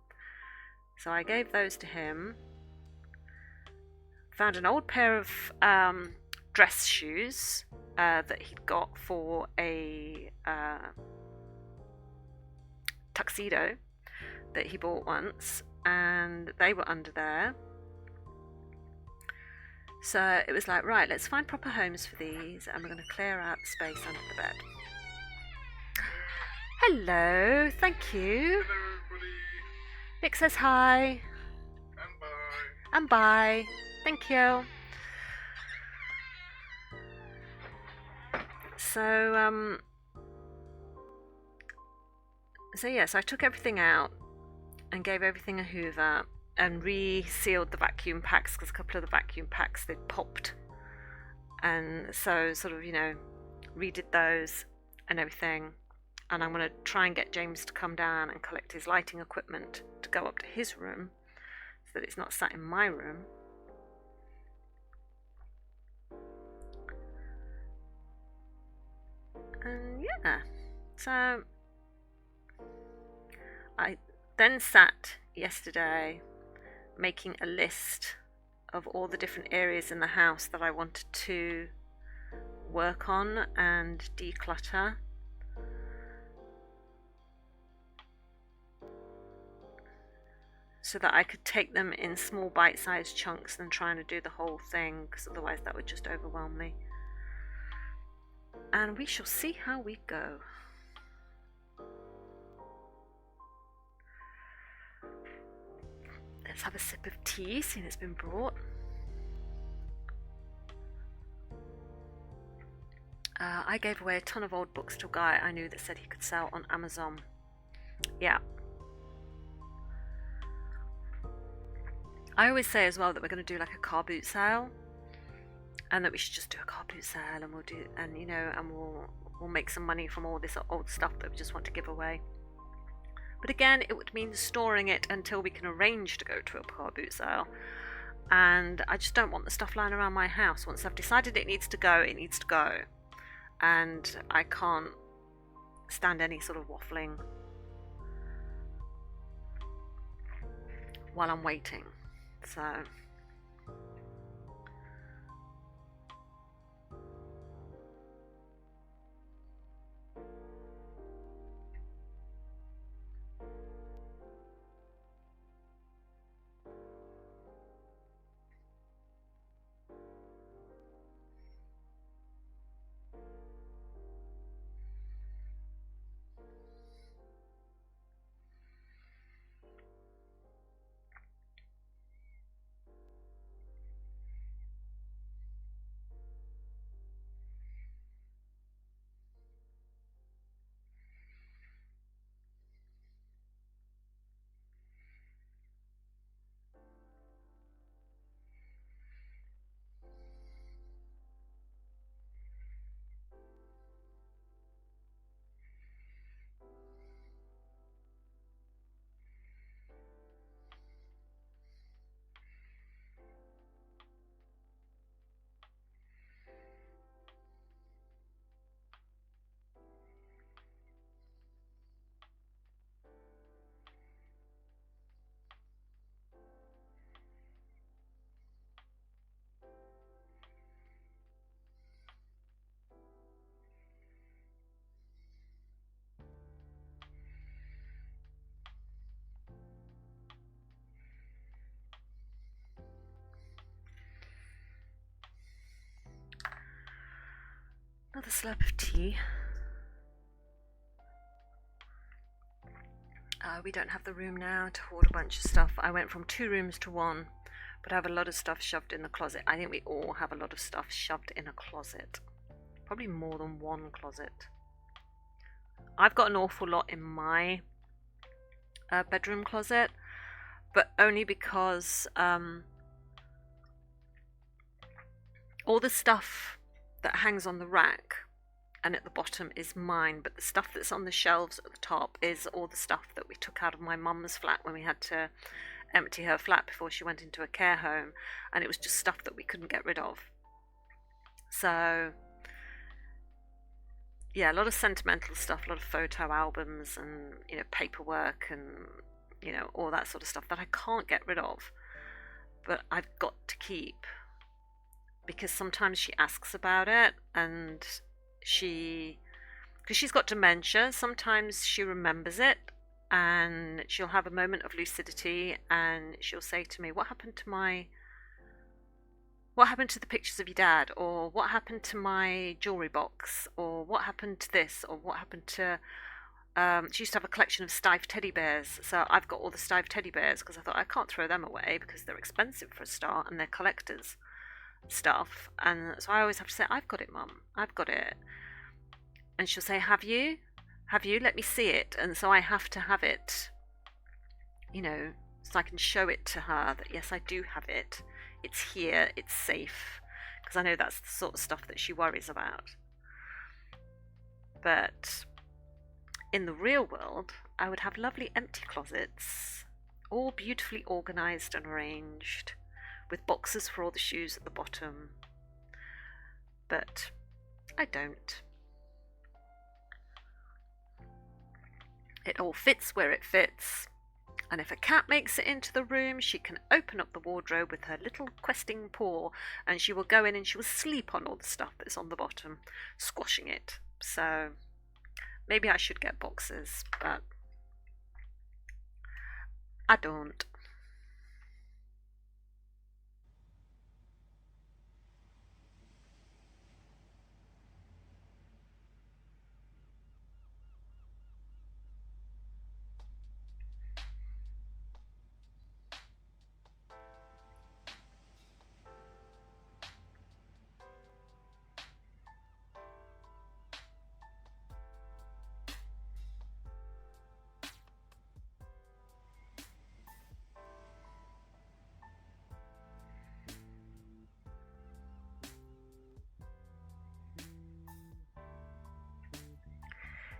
So I gave those to him. Found an old pair of dress shoes that he'd got for a tuxedo that he bought once, and they were under there. So it was like, right, let's find proper homes for these, and we're going to clear out the space under the bed. Hello, thank you. Hello, everybody. Nick says hi. And bye. And bye. Thank you. So yes, I took everything out and gave everything a hoover and resealed the vacuum packs, because a couple of the vacuum packs, they'd popped. And so sort of, you know, redid those and everything. And I'm going to try and get James to come down and collect his lighting equipment to go up to his room so that it's not sat in my room. And yeah, so I then sat yesterday making a list of all the different areas in the house that I wanted to work on and declutter. So that I could take them in small bite-sized chunks than trying to do the whole thing, because otherwise that would just overwhelm me. And we shall see how we go. Let's have a sip of tea, seeing it's been brought. I gave away a ton of old books to a guy I knew that said he could sell on Amazon. Yeah. I always say as well that we're going to do like a car boot sale, and that we should just do a car boot sale, and we'll make some money from all this old stuff that we just want to give away. But again, it would mean storing it until we can arrange to go to a car boot sale, and I just don't want the stuff lying around my house. Once I've decided it needs to go, it needs to go, and I can't stand any sort of waffling while I'm waiting. So another slurp of tea. We don't have the room now to hoard a bunch of stuff. I went from 2 rooms to 1, but I have a lot of stuff shoved in the closet. I think we all have a lot of stuff shoved in a closet. Probably more than one closet. I've got an awful lot in my bedroom closet, but only because all the stuff that hangs on the rack and at the bottom is mine, but the stuff that's on the shelves at the top is all the stuff that we took out of my mum's flat when we had to empty her flat before she went into a care home, and it was just stuff that we couldn't get rid of. So yeah, a lot of sentimental stuff, a lot of photo albums and, you know, paperwork and, you know, all that sort of stuff that I can't get rid of, but I've got to keep, because sometimes she asks about it, and because she's got dementia, sometimes she remembers it, and she'll have a moment of lucidity, and she'll say to me, what happened to the pictures of your dad, or what happened to my jewelry box, or what happened to this, or what happened to she used to have a collection of Steiff teddy bears, so I've got all the Steiff teddy bears because I thought I can't throw them away because they're expensive for a start and they're collectors stuff. And so I always have to say, I've got it, Mum, I've got it. And she'll say, have you, let me see it. And so I have to have it, you know, so I can show it to her that yes, I do have it, it's here, it's safe, because I know that's the sort of stuff that she worries about. But in the real world, I would have lovely empty closets, all beautifully organised and arranged, with boxes for all the shoes at the bottom. But I don't. It all fits where it fits. And if a cat makes it into the room, she can open up the wardrobe with her little questing paw, and she will go in and she will sleep on all the stuff that's on the bottom, squashing it. So maybe I should get boxes, but I don't.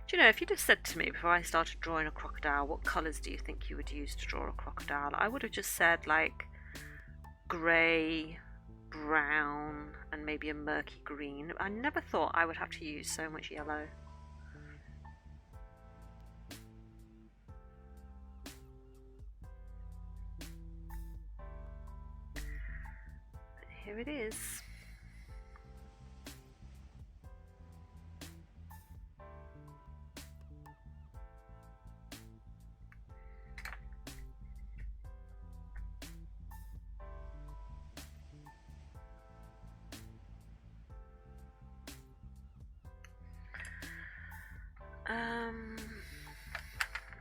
Do you know, if you'd have said to me before I started drawing a crocodile, what colours do you think you would use to draw a crocodile? I would have just said like grey, brown, and maybe a murky green. I never thought I would have to use so much yellow. But here it is.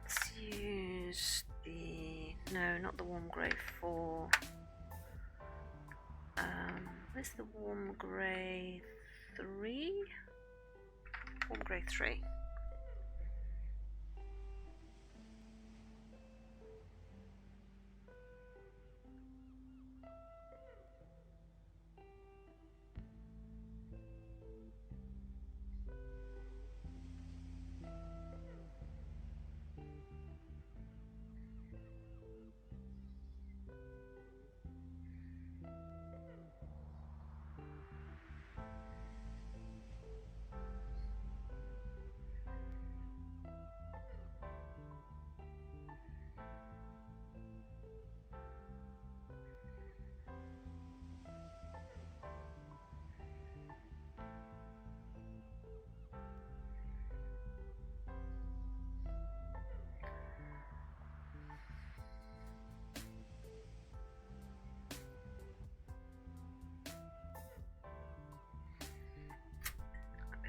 Let's use no, not the warm grey 4. Where's the warm grey 3? Warm grey 3.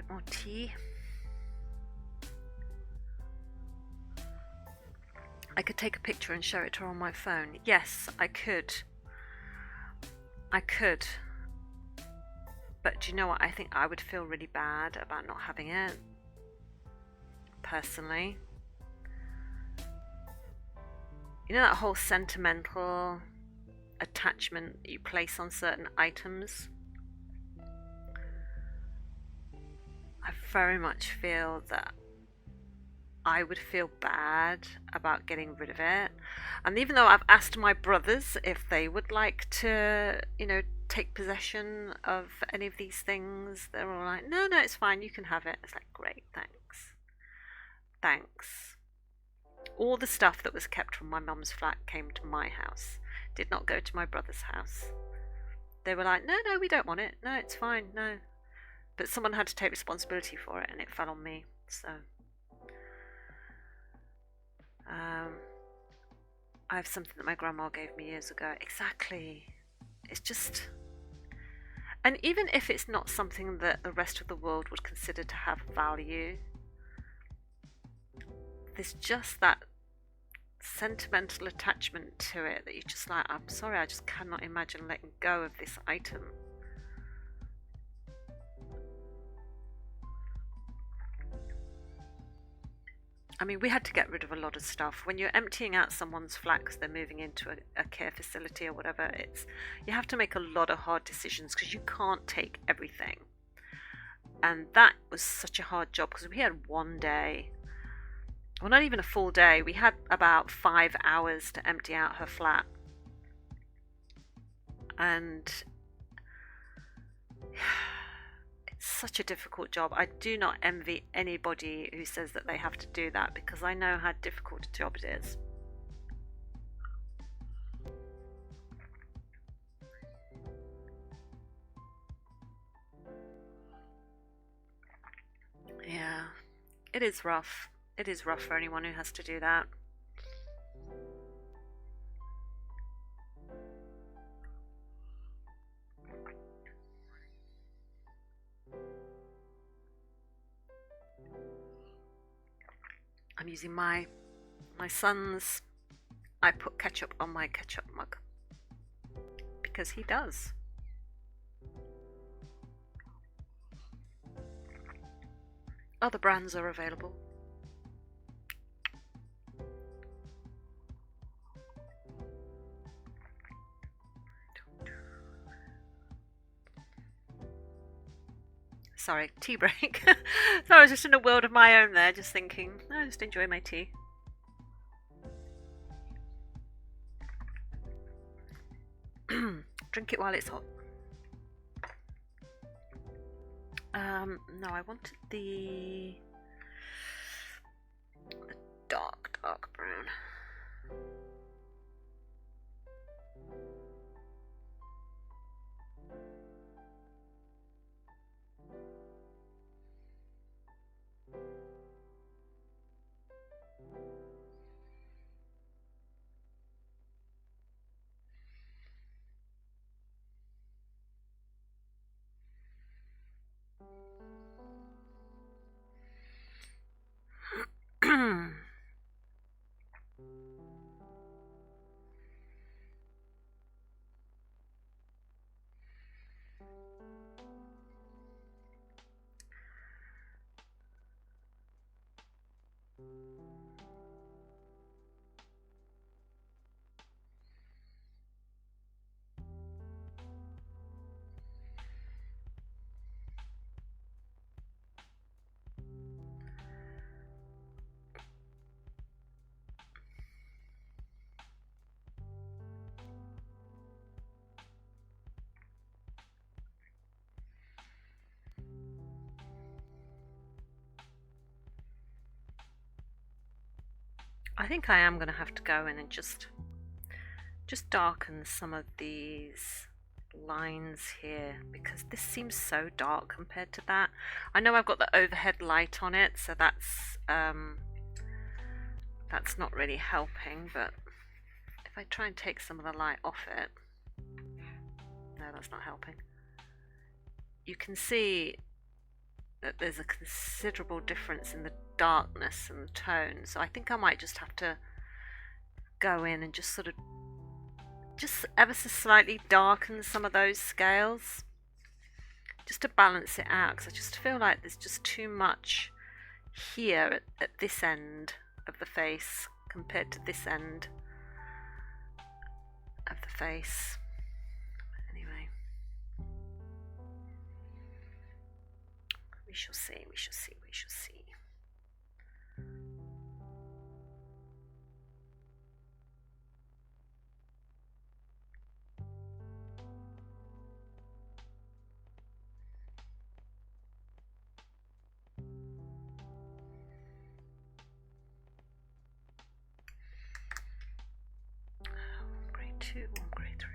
More tea. I could take a picture and show it to her on my phone. Yes, I could. But do you know what? I think I would feel really bad about not having it. Personally. You know that whole sentimental attachment you place on certain items? I very much feel that I would feel bad about getting rid of it. And even though I've asked my brothers if they would like to, take possession of any of these things, they're all like, no, it's fine, you can have it. It's like, great, thanks. All the stuff that was kept from my mum's flat came to my house, did not go to my brother's house. They were like, no, we don't want it. No, it's fine, no. But someone had to take responsibility for it, and it fell on me. So, I have something that my grandma gave me years ago. Exactly. It's just, and even if it's not something that the rest of the world would consider to have value, there's just that sentimental attachment to it that you're just like, I'm sorry, I just cannot imagine letting go of this item. I mean, we had to get rid of a lot of stuff. When you're emptying out someone's flat because they're moving into a care facility or whatever, you have to make a lot of hard decisions because you can't take everything. And that was such a hard job because we had one day, well, not even a full day. We had about 5 hours to empty out her flat. And it's such a difficult job. I do not envy anybody who says that they have to do that, because I know how difficult a job it is. Yeah, it is rough. It is rough for anyone who has to do that. I'm using my son's. I put ketchup on my ketchup mug because he does. Other brands are available. Sorry, tea break. So I was just in a world of my own there, just thinking, I just enjoy my tea. Drink it while it's hot. No, I wanted the dark brown. I think I am going to have to go in and just darken some of these lines here, because this seems so dark compared to that. I know I've got the overhead light on it, so that's not really helping, but if I try and take some of the light off it, no, that's not helping. You can see that there's a considerable difference in the darkness and the tone, so I think I might just have to go in and just sort of ever so slightly darken some of those scales just to balance it out, because I just feel like there's just too much here at this end of the face compared to this end of the face. Anyway, we shall see, we shall see, we shall see. Grade 2 or grade 3.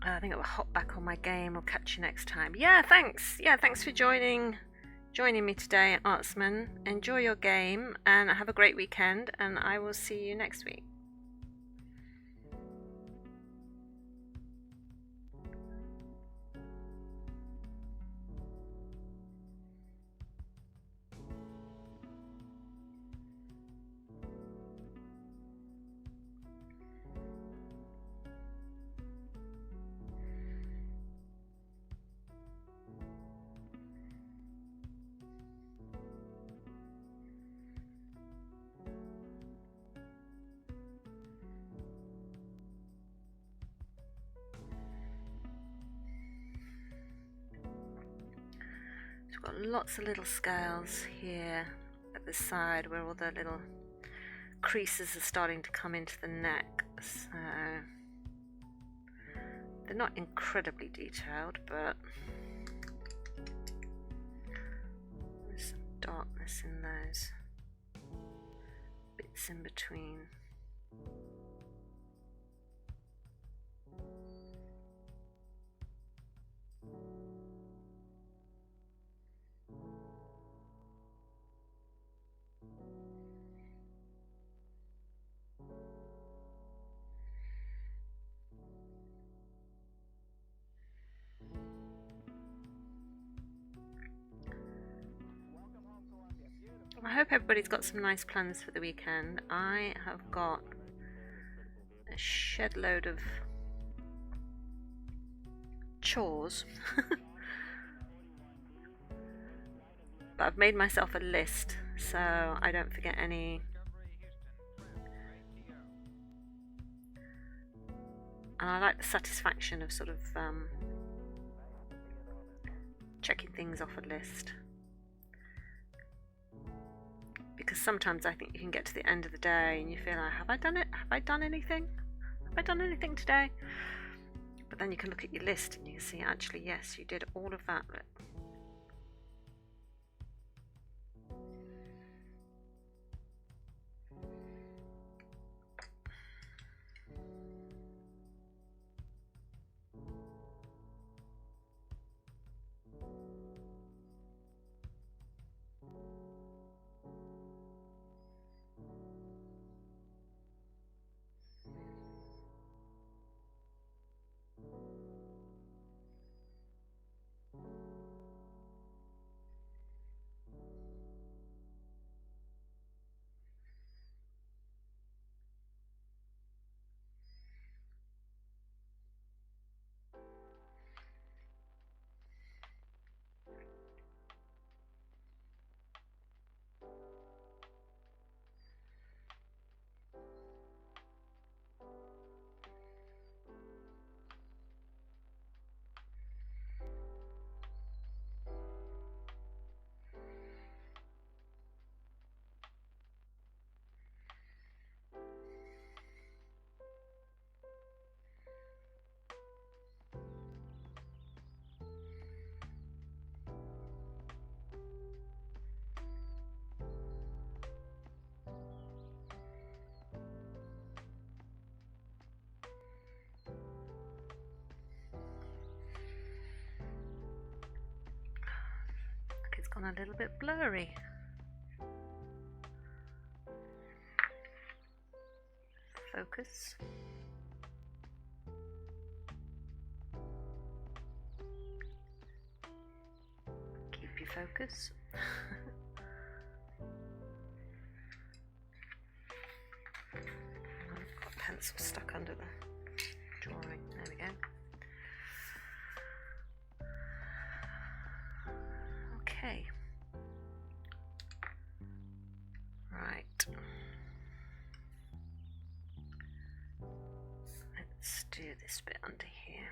I think I'll hop back on my game. I'll catch you next time. Yeah, thanks. Yeah, thanks for joining me today, Artsman. Enjoy your game and have a great weekend, and I will see you next week. Got lots of little scales here at the side where all the little creases are starting to come into the neck, so they're not incredibly detailed, but there's some darkness in those bits in between. I hope everybody's got some nice plans for the weekend. I have got a shed load of chores, but I've made myself a list so I don't forget any. And I like the satisfaction of sort of checking things off a list. Because sometimes I think you can get to the end of the day and you feel like, have I done it? Have I done anything? Have I done anything today? But then you can look at your list and you can see, actually, yes, you did all of that. It's gone a little bit blurry. Focus. Keep your focus. I've got a pencil stuck under the drawing. There we go. Okay. Right. Let's do this bit under here.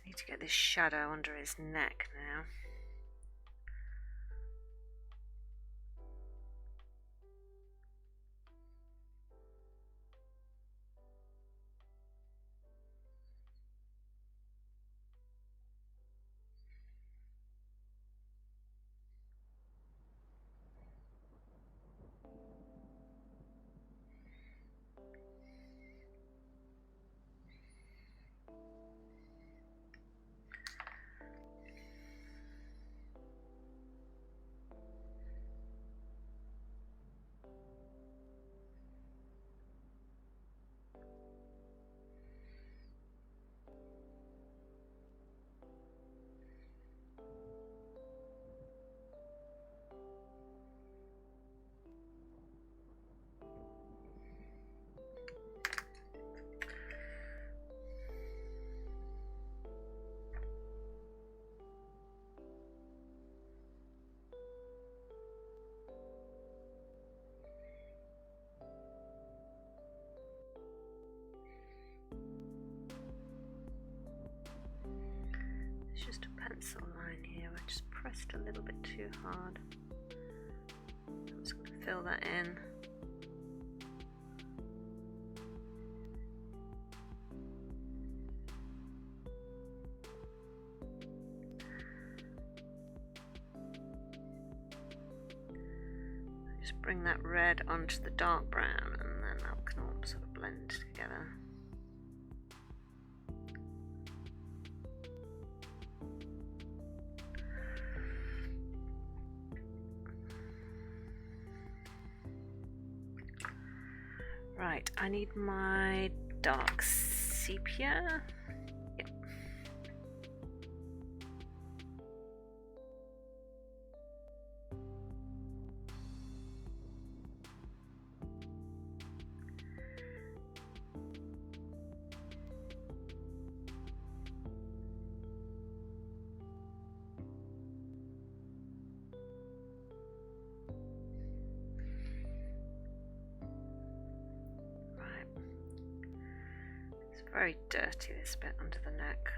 Need to get this shadow under his neck now. It's just a pencil line here. I just pressed a little bit too hard. I'm just going to fill that in. Just bring that red onto the dark brown, and then that can all sort of blend together. Right, I need my dark sepia. Yep. Very dirty, this bit under the neck.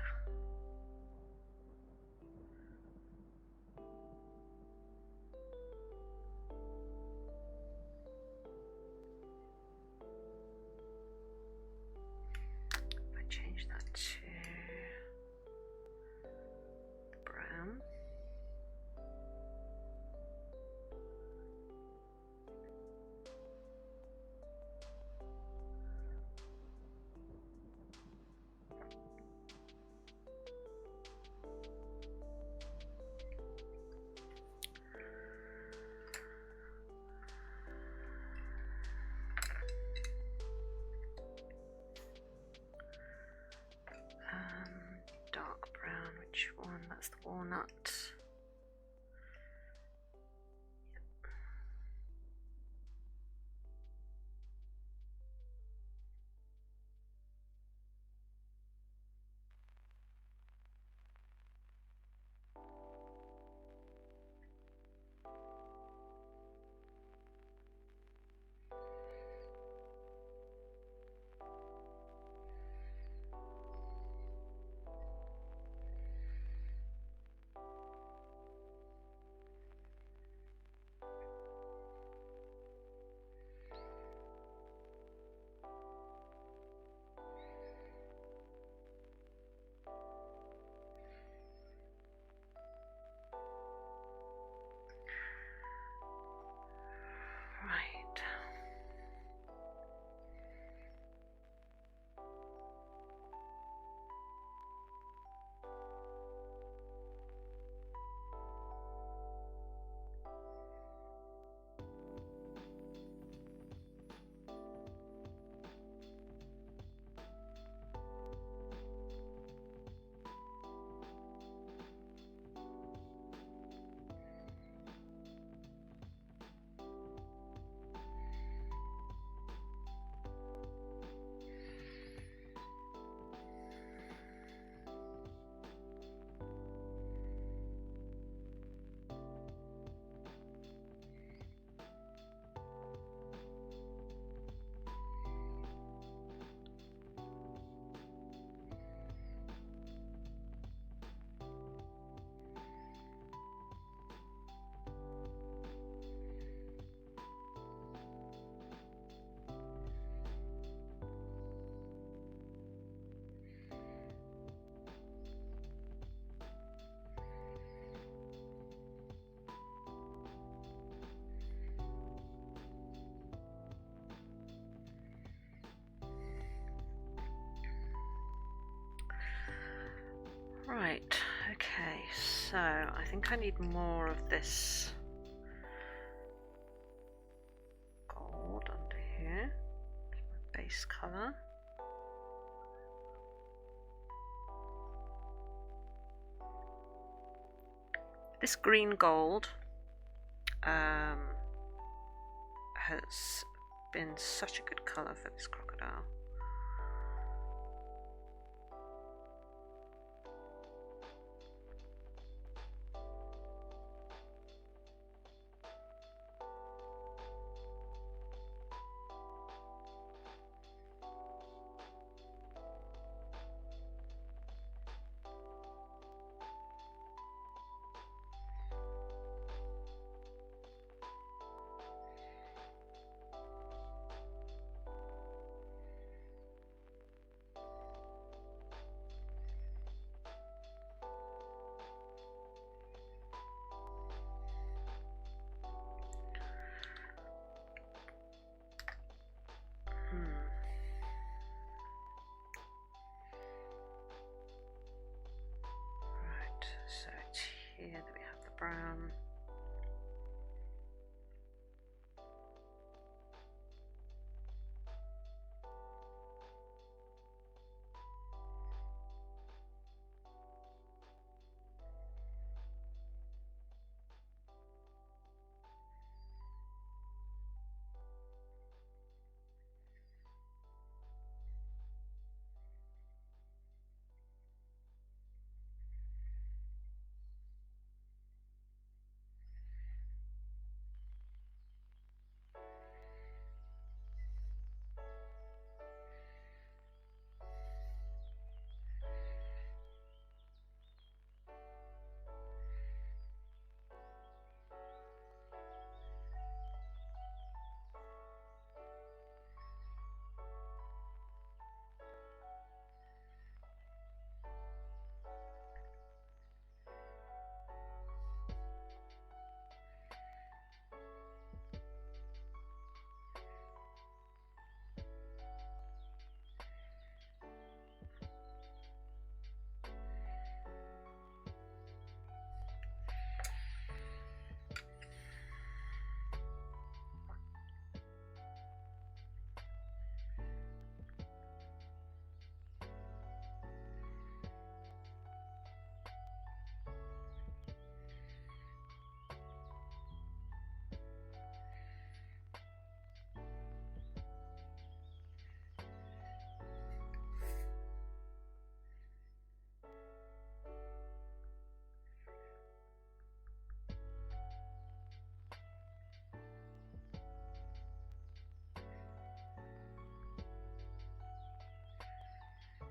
If I change that to the brown. So I think I need more of this gold under here. My base colour. This green gold has been such a good colour for this crocodile. So it's here that we have the brown.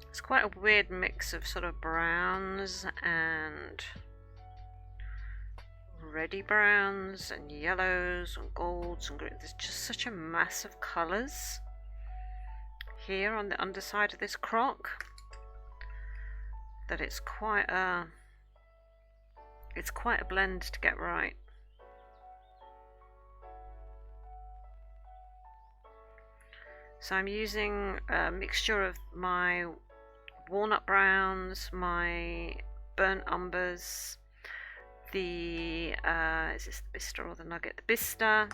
It's quite a weird mix of sort of browns and reddy browns and yellows and golds and green. There's just such a mass of colours here on the underside of this croc that it's quite a blend to get right. So I'm using a mixture of my walnut browns, my burnt umbers, the is this the Bistre or the nugget? The Bistre,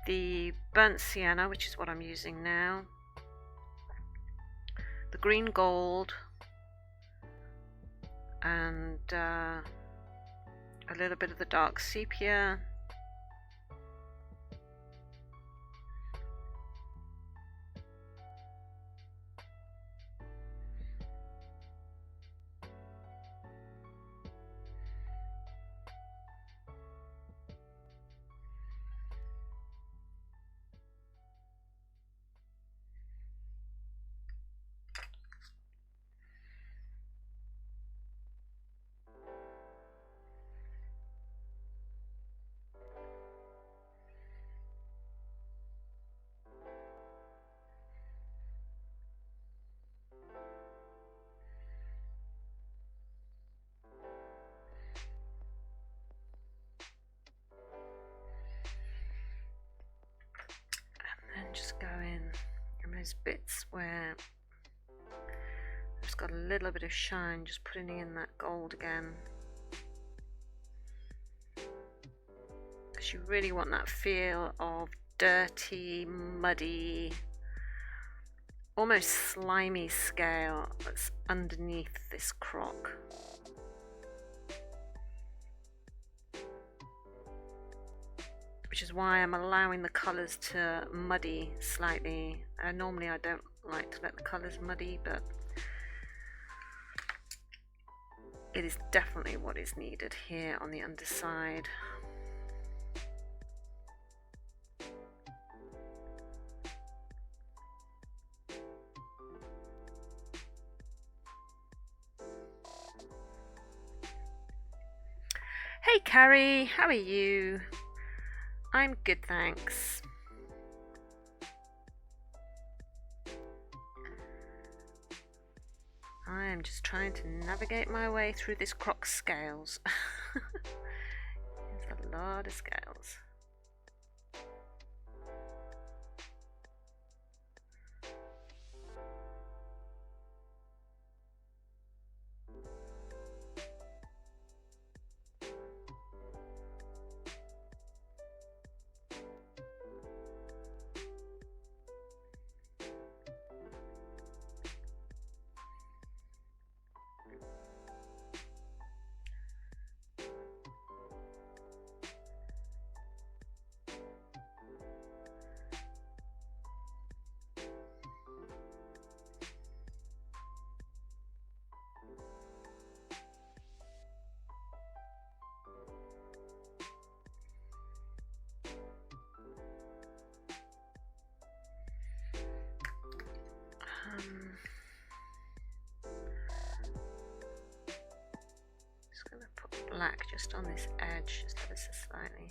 the burnt sienna, which is what I'm using now, the green gold, and a little bit of the dark sepia. Just go in those bits where it's got a little bit of shine, just putting in that gold again. because you really want that feel of dirty, muddy, almost slimy scale that's underneath this croc. Which is why I'm allowing the colours to muddy slightly. Normally I don't like to let the colours muddy, but it is definitely what is needed here on the underside. Hey Carrie, how are you? I'm good, thanks. I am just trying to navigate my way through this croc scales. There's a lot of scales. Just going to put black just on this edge, just ever so slightly.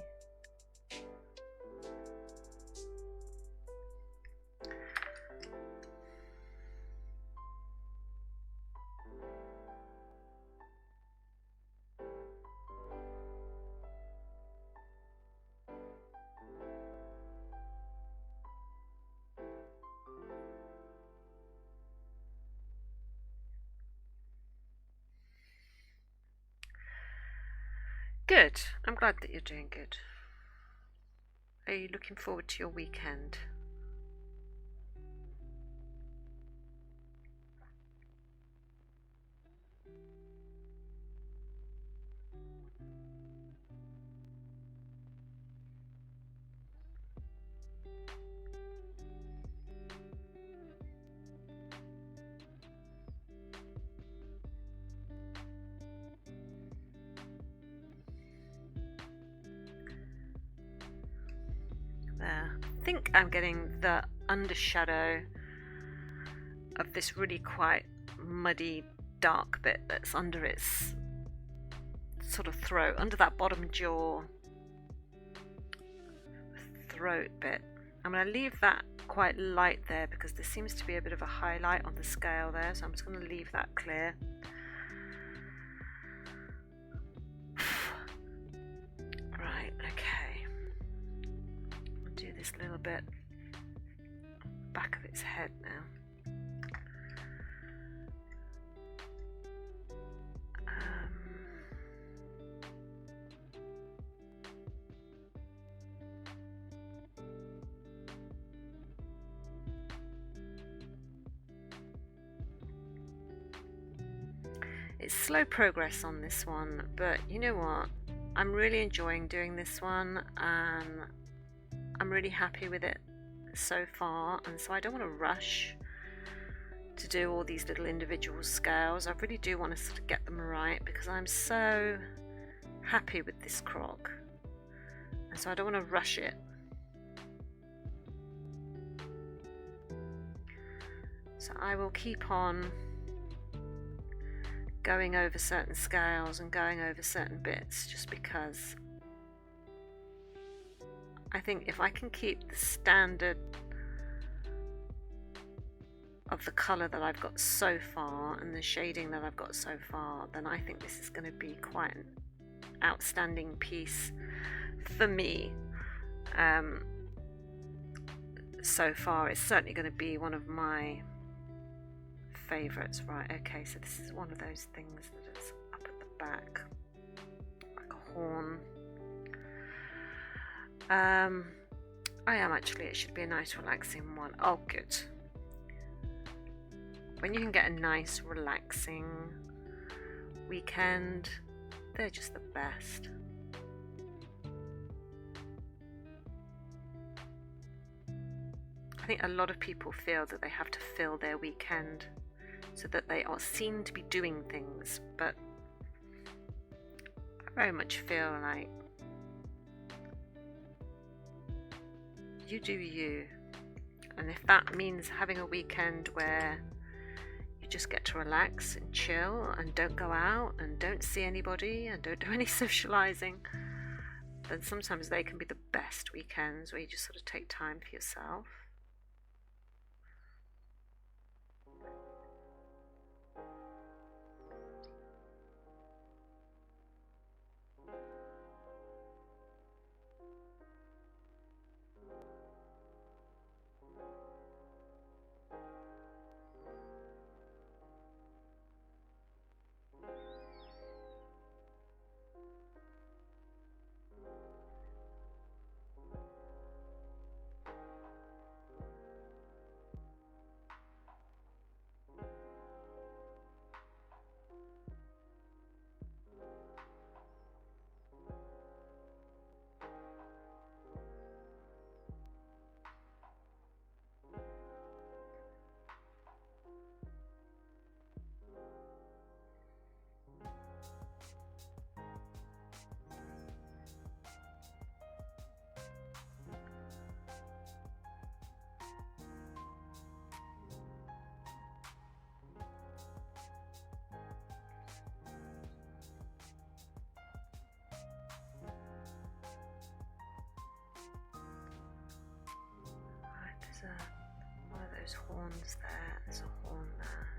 Good. I'm glad that you're doing good. Are you looking forward to your weekend? There. I think I'm getting the undershadow of this really quite muddy dark bit that's under its sort of throat, under that bottom jaw throat bit. I'm going to leave that quite light there because there seems to be a bit of a highlight on the scale there, so I'm just going to leave that clear. Right, okay. I'll do this little bit back of its head now. It's slow progress on this one, but you know what? I'm really enjoying doing this one and I'm really happy with it so far, and so I don't want to rush to do all these little individual scales. I really do want to sort of get them right because I'm so happy with this croc, and so I don't want to rush it. So I will keep on going over certain scales and going over certain bits just because I think if I can keep the standard of the colour that I've got so far and the shading that I've got so far, then I think this is going to be quite an outstanding piece for me. So far it's certainly going to be one of my favourites. Right, okay, so this is one of those things that is up at the back like a horn. I am actually. It should be a nice relaxing one. Oh, good. When you can get a nice relaxing weekend, they're just the best. I think a lot of people feel that they have to fill their weekend so that they are seen to be doing things, but I very much feel like you do you. And if that means having a weekend where you just get to relax and chill and don't go out and don't see anybody and don't do any socializing, then sometimes they can be the best weekends where you just sort of take time for yourself. One of those horns there. There's a horn there.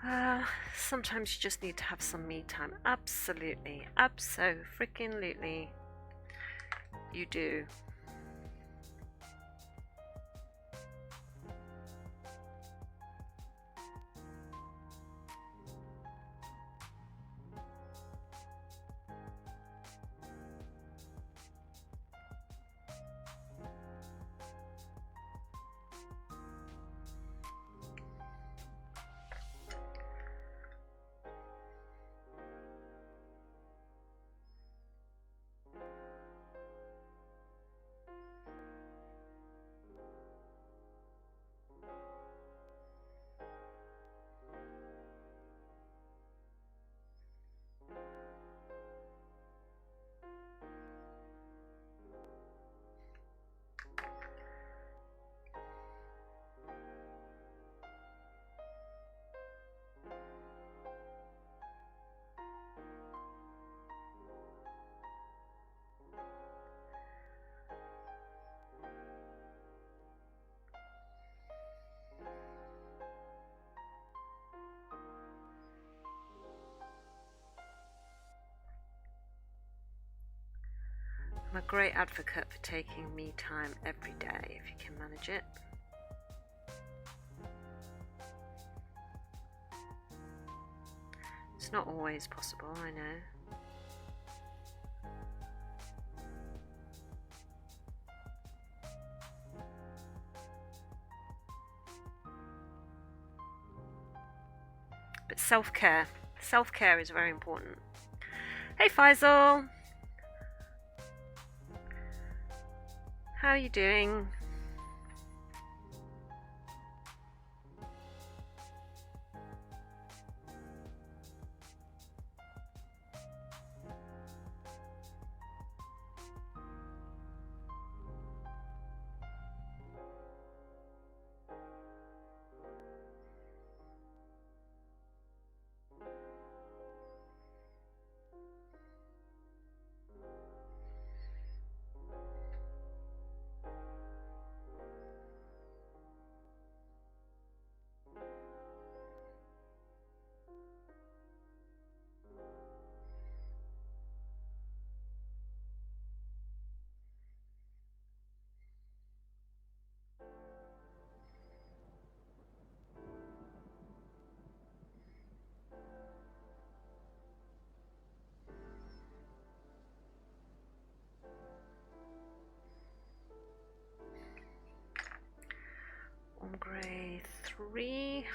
Okay. Sometimes you just need to have some me time. Absolutely. Abso-freaking-lutely. You do. I'm a great advocate for taking me time every day if you can manage it. It's not always possible, I know. But self-care is very important. Hey Faisal! How are you doing? 3.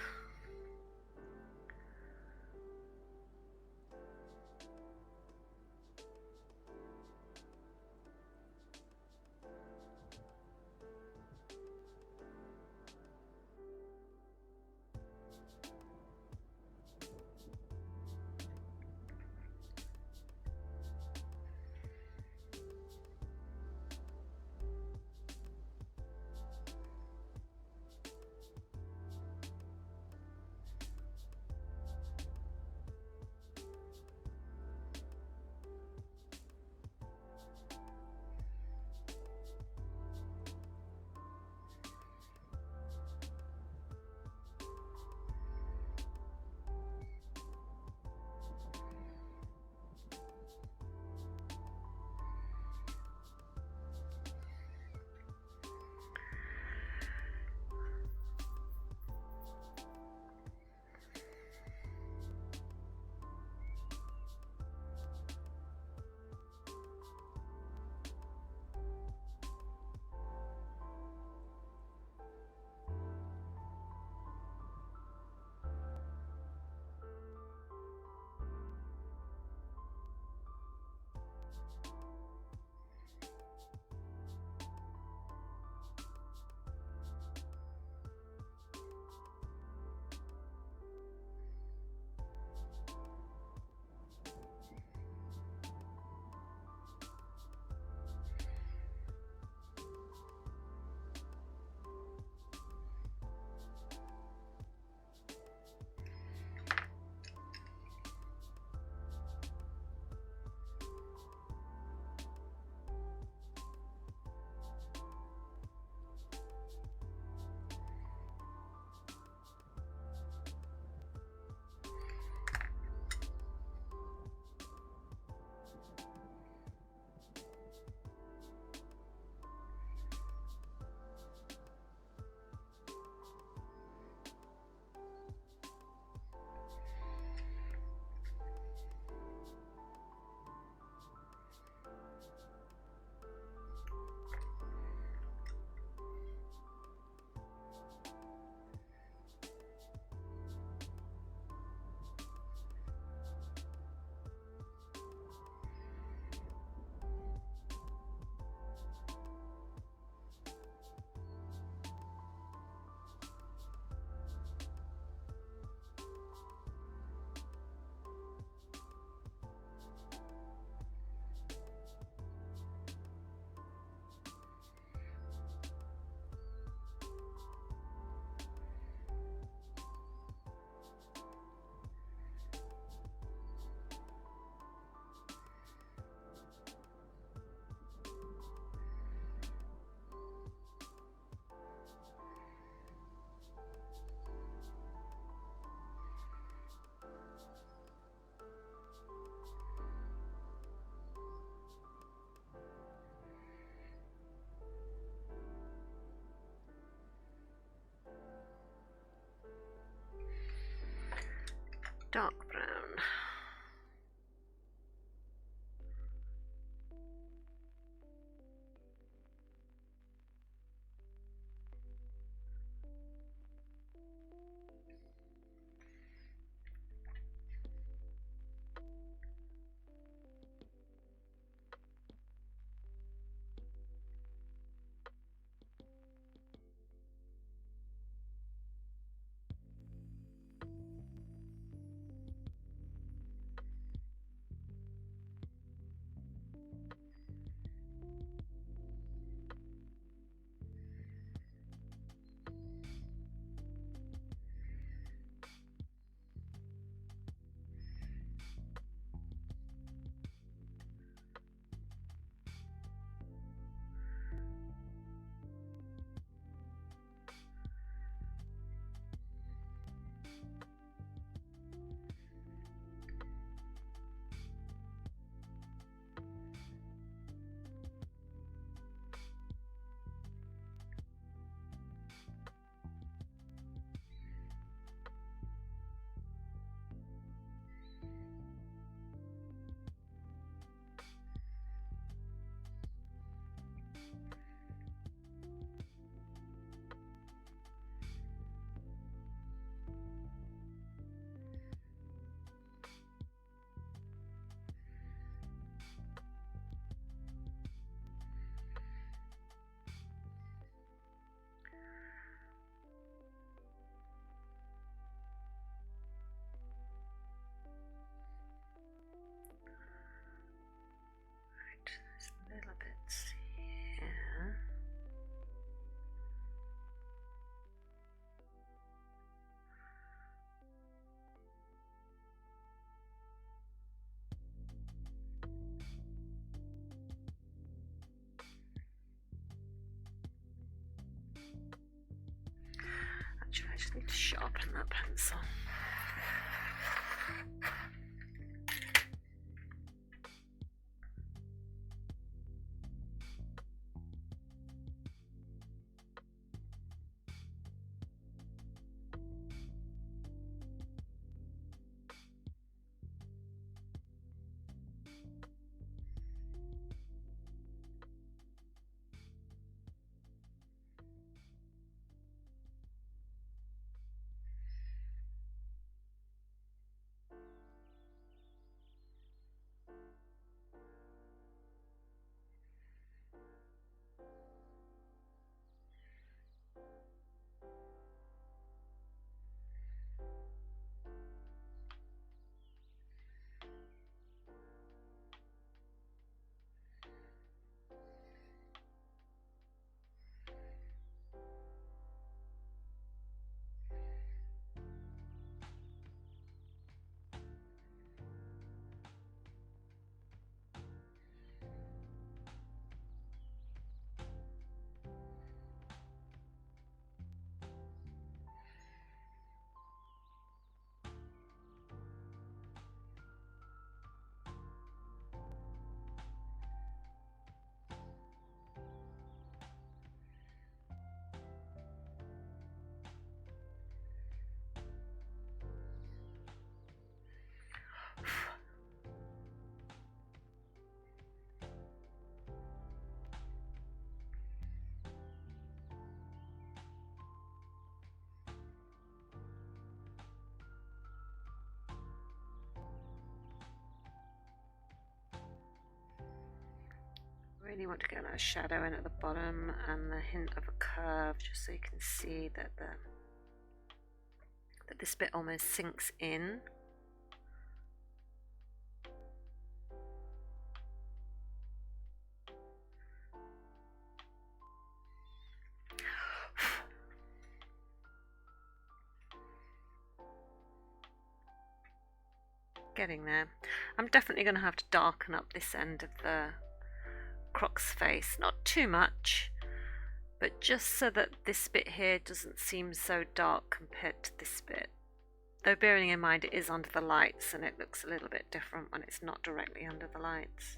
Need to sharpen that pencil. Really want to get that shadow in at the bottom and the hint of a curve, just so you can see that this bit almost sinks in. Getting there. I'm definitely going to have to darken up this end of the Croc's face, not too much, but just so that this bit here doesn't seem so dark compared to this bit. Though bearing in mind it is under the lights and it looks a little bit different when it's not directly under the lights.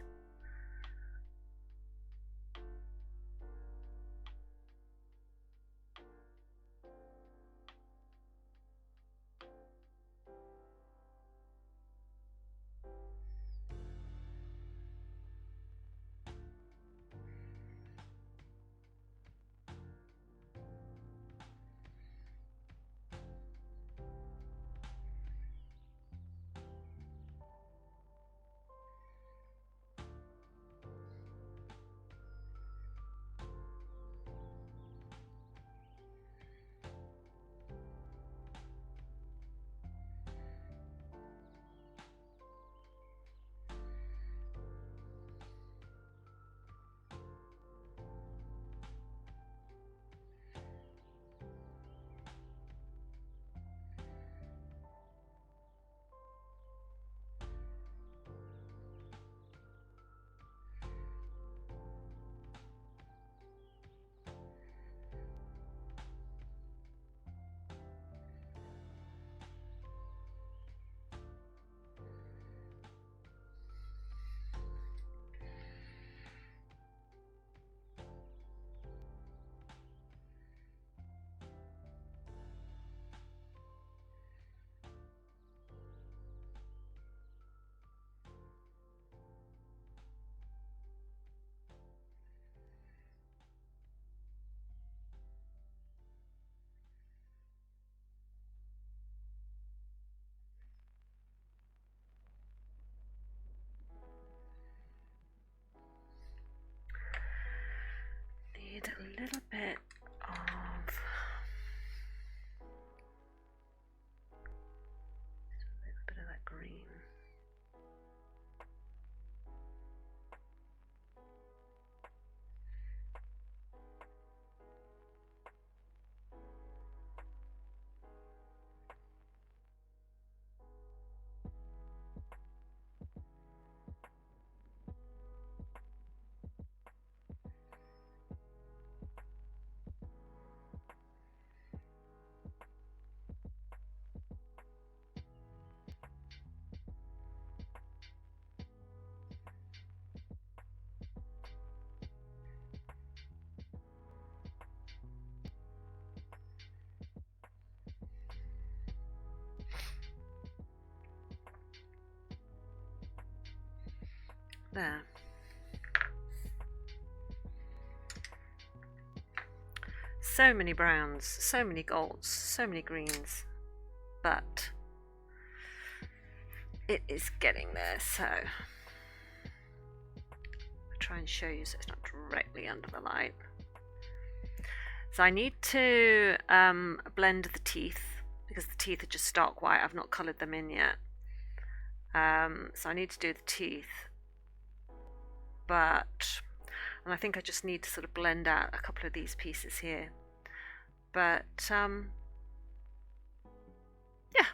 There. So many browns, so many golds, so many greens, but it is getting there, so I'll try and show you so it's not directly under the light. So I need to blend the teeth, because the teeth are just stark white. I've not coloured them in yet. So I need to do the teeth, and I think I just need to sort of blend out a couple of these pieces here. But yeah,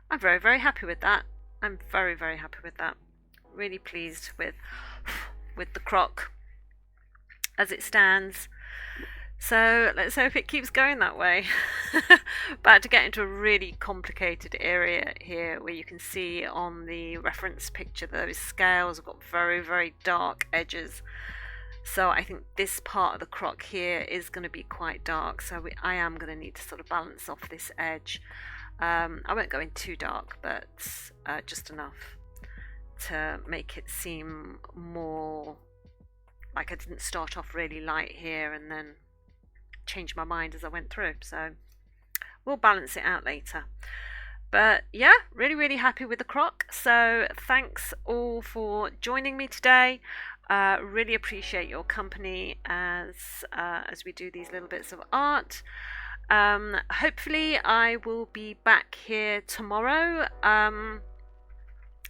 I'm very, very happy with that. I'm very, very happy with that. Really pleased with the croc as it stands. So let's hope it keeps going that way. About to get into a really complicated area here, where you can see on the reference picture those scales have got very, very dark edges. So I think this part of the croc here is going to be quite dark. So I am going to need to sort of balance off this edge. I won't go in too dark, but just enough to make it seem more like I didn't start off really light here and then change my mind as I went through. So we'll balance it out later. But yeah, really, really happy with the croc. So thanks all for joining me today. Really appreciate your company as we do these little bits of art. Hopefully I will be back here tomorrow.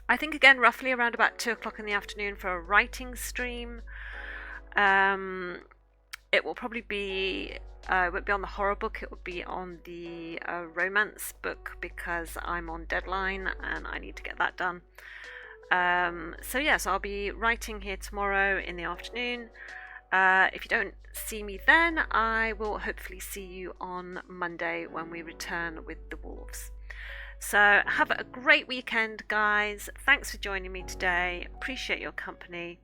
I think again roughly around about 2 o'clock in the afternoon for a writing stream. It will probably be it won't be on the horror book, it will be on the romance book, because I'm on deadline and I need to get that done. So yes, I'll be writing here tomorrow in the afternoon. If you don't see me then, I will hopefully see you on Monday when we return with the wolves. So have a great weekend, guys. Thanks for joining me today. Appreciate your company.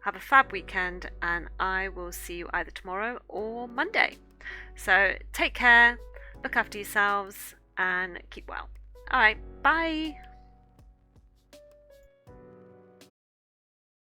Have a fab weekend, and I will see you either tomorrow or Monday. So take care, look after yourselves, and keep well. All right, bye.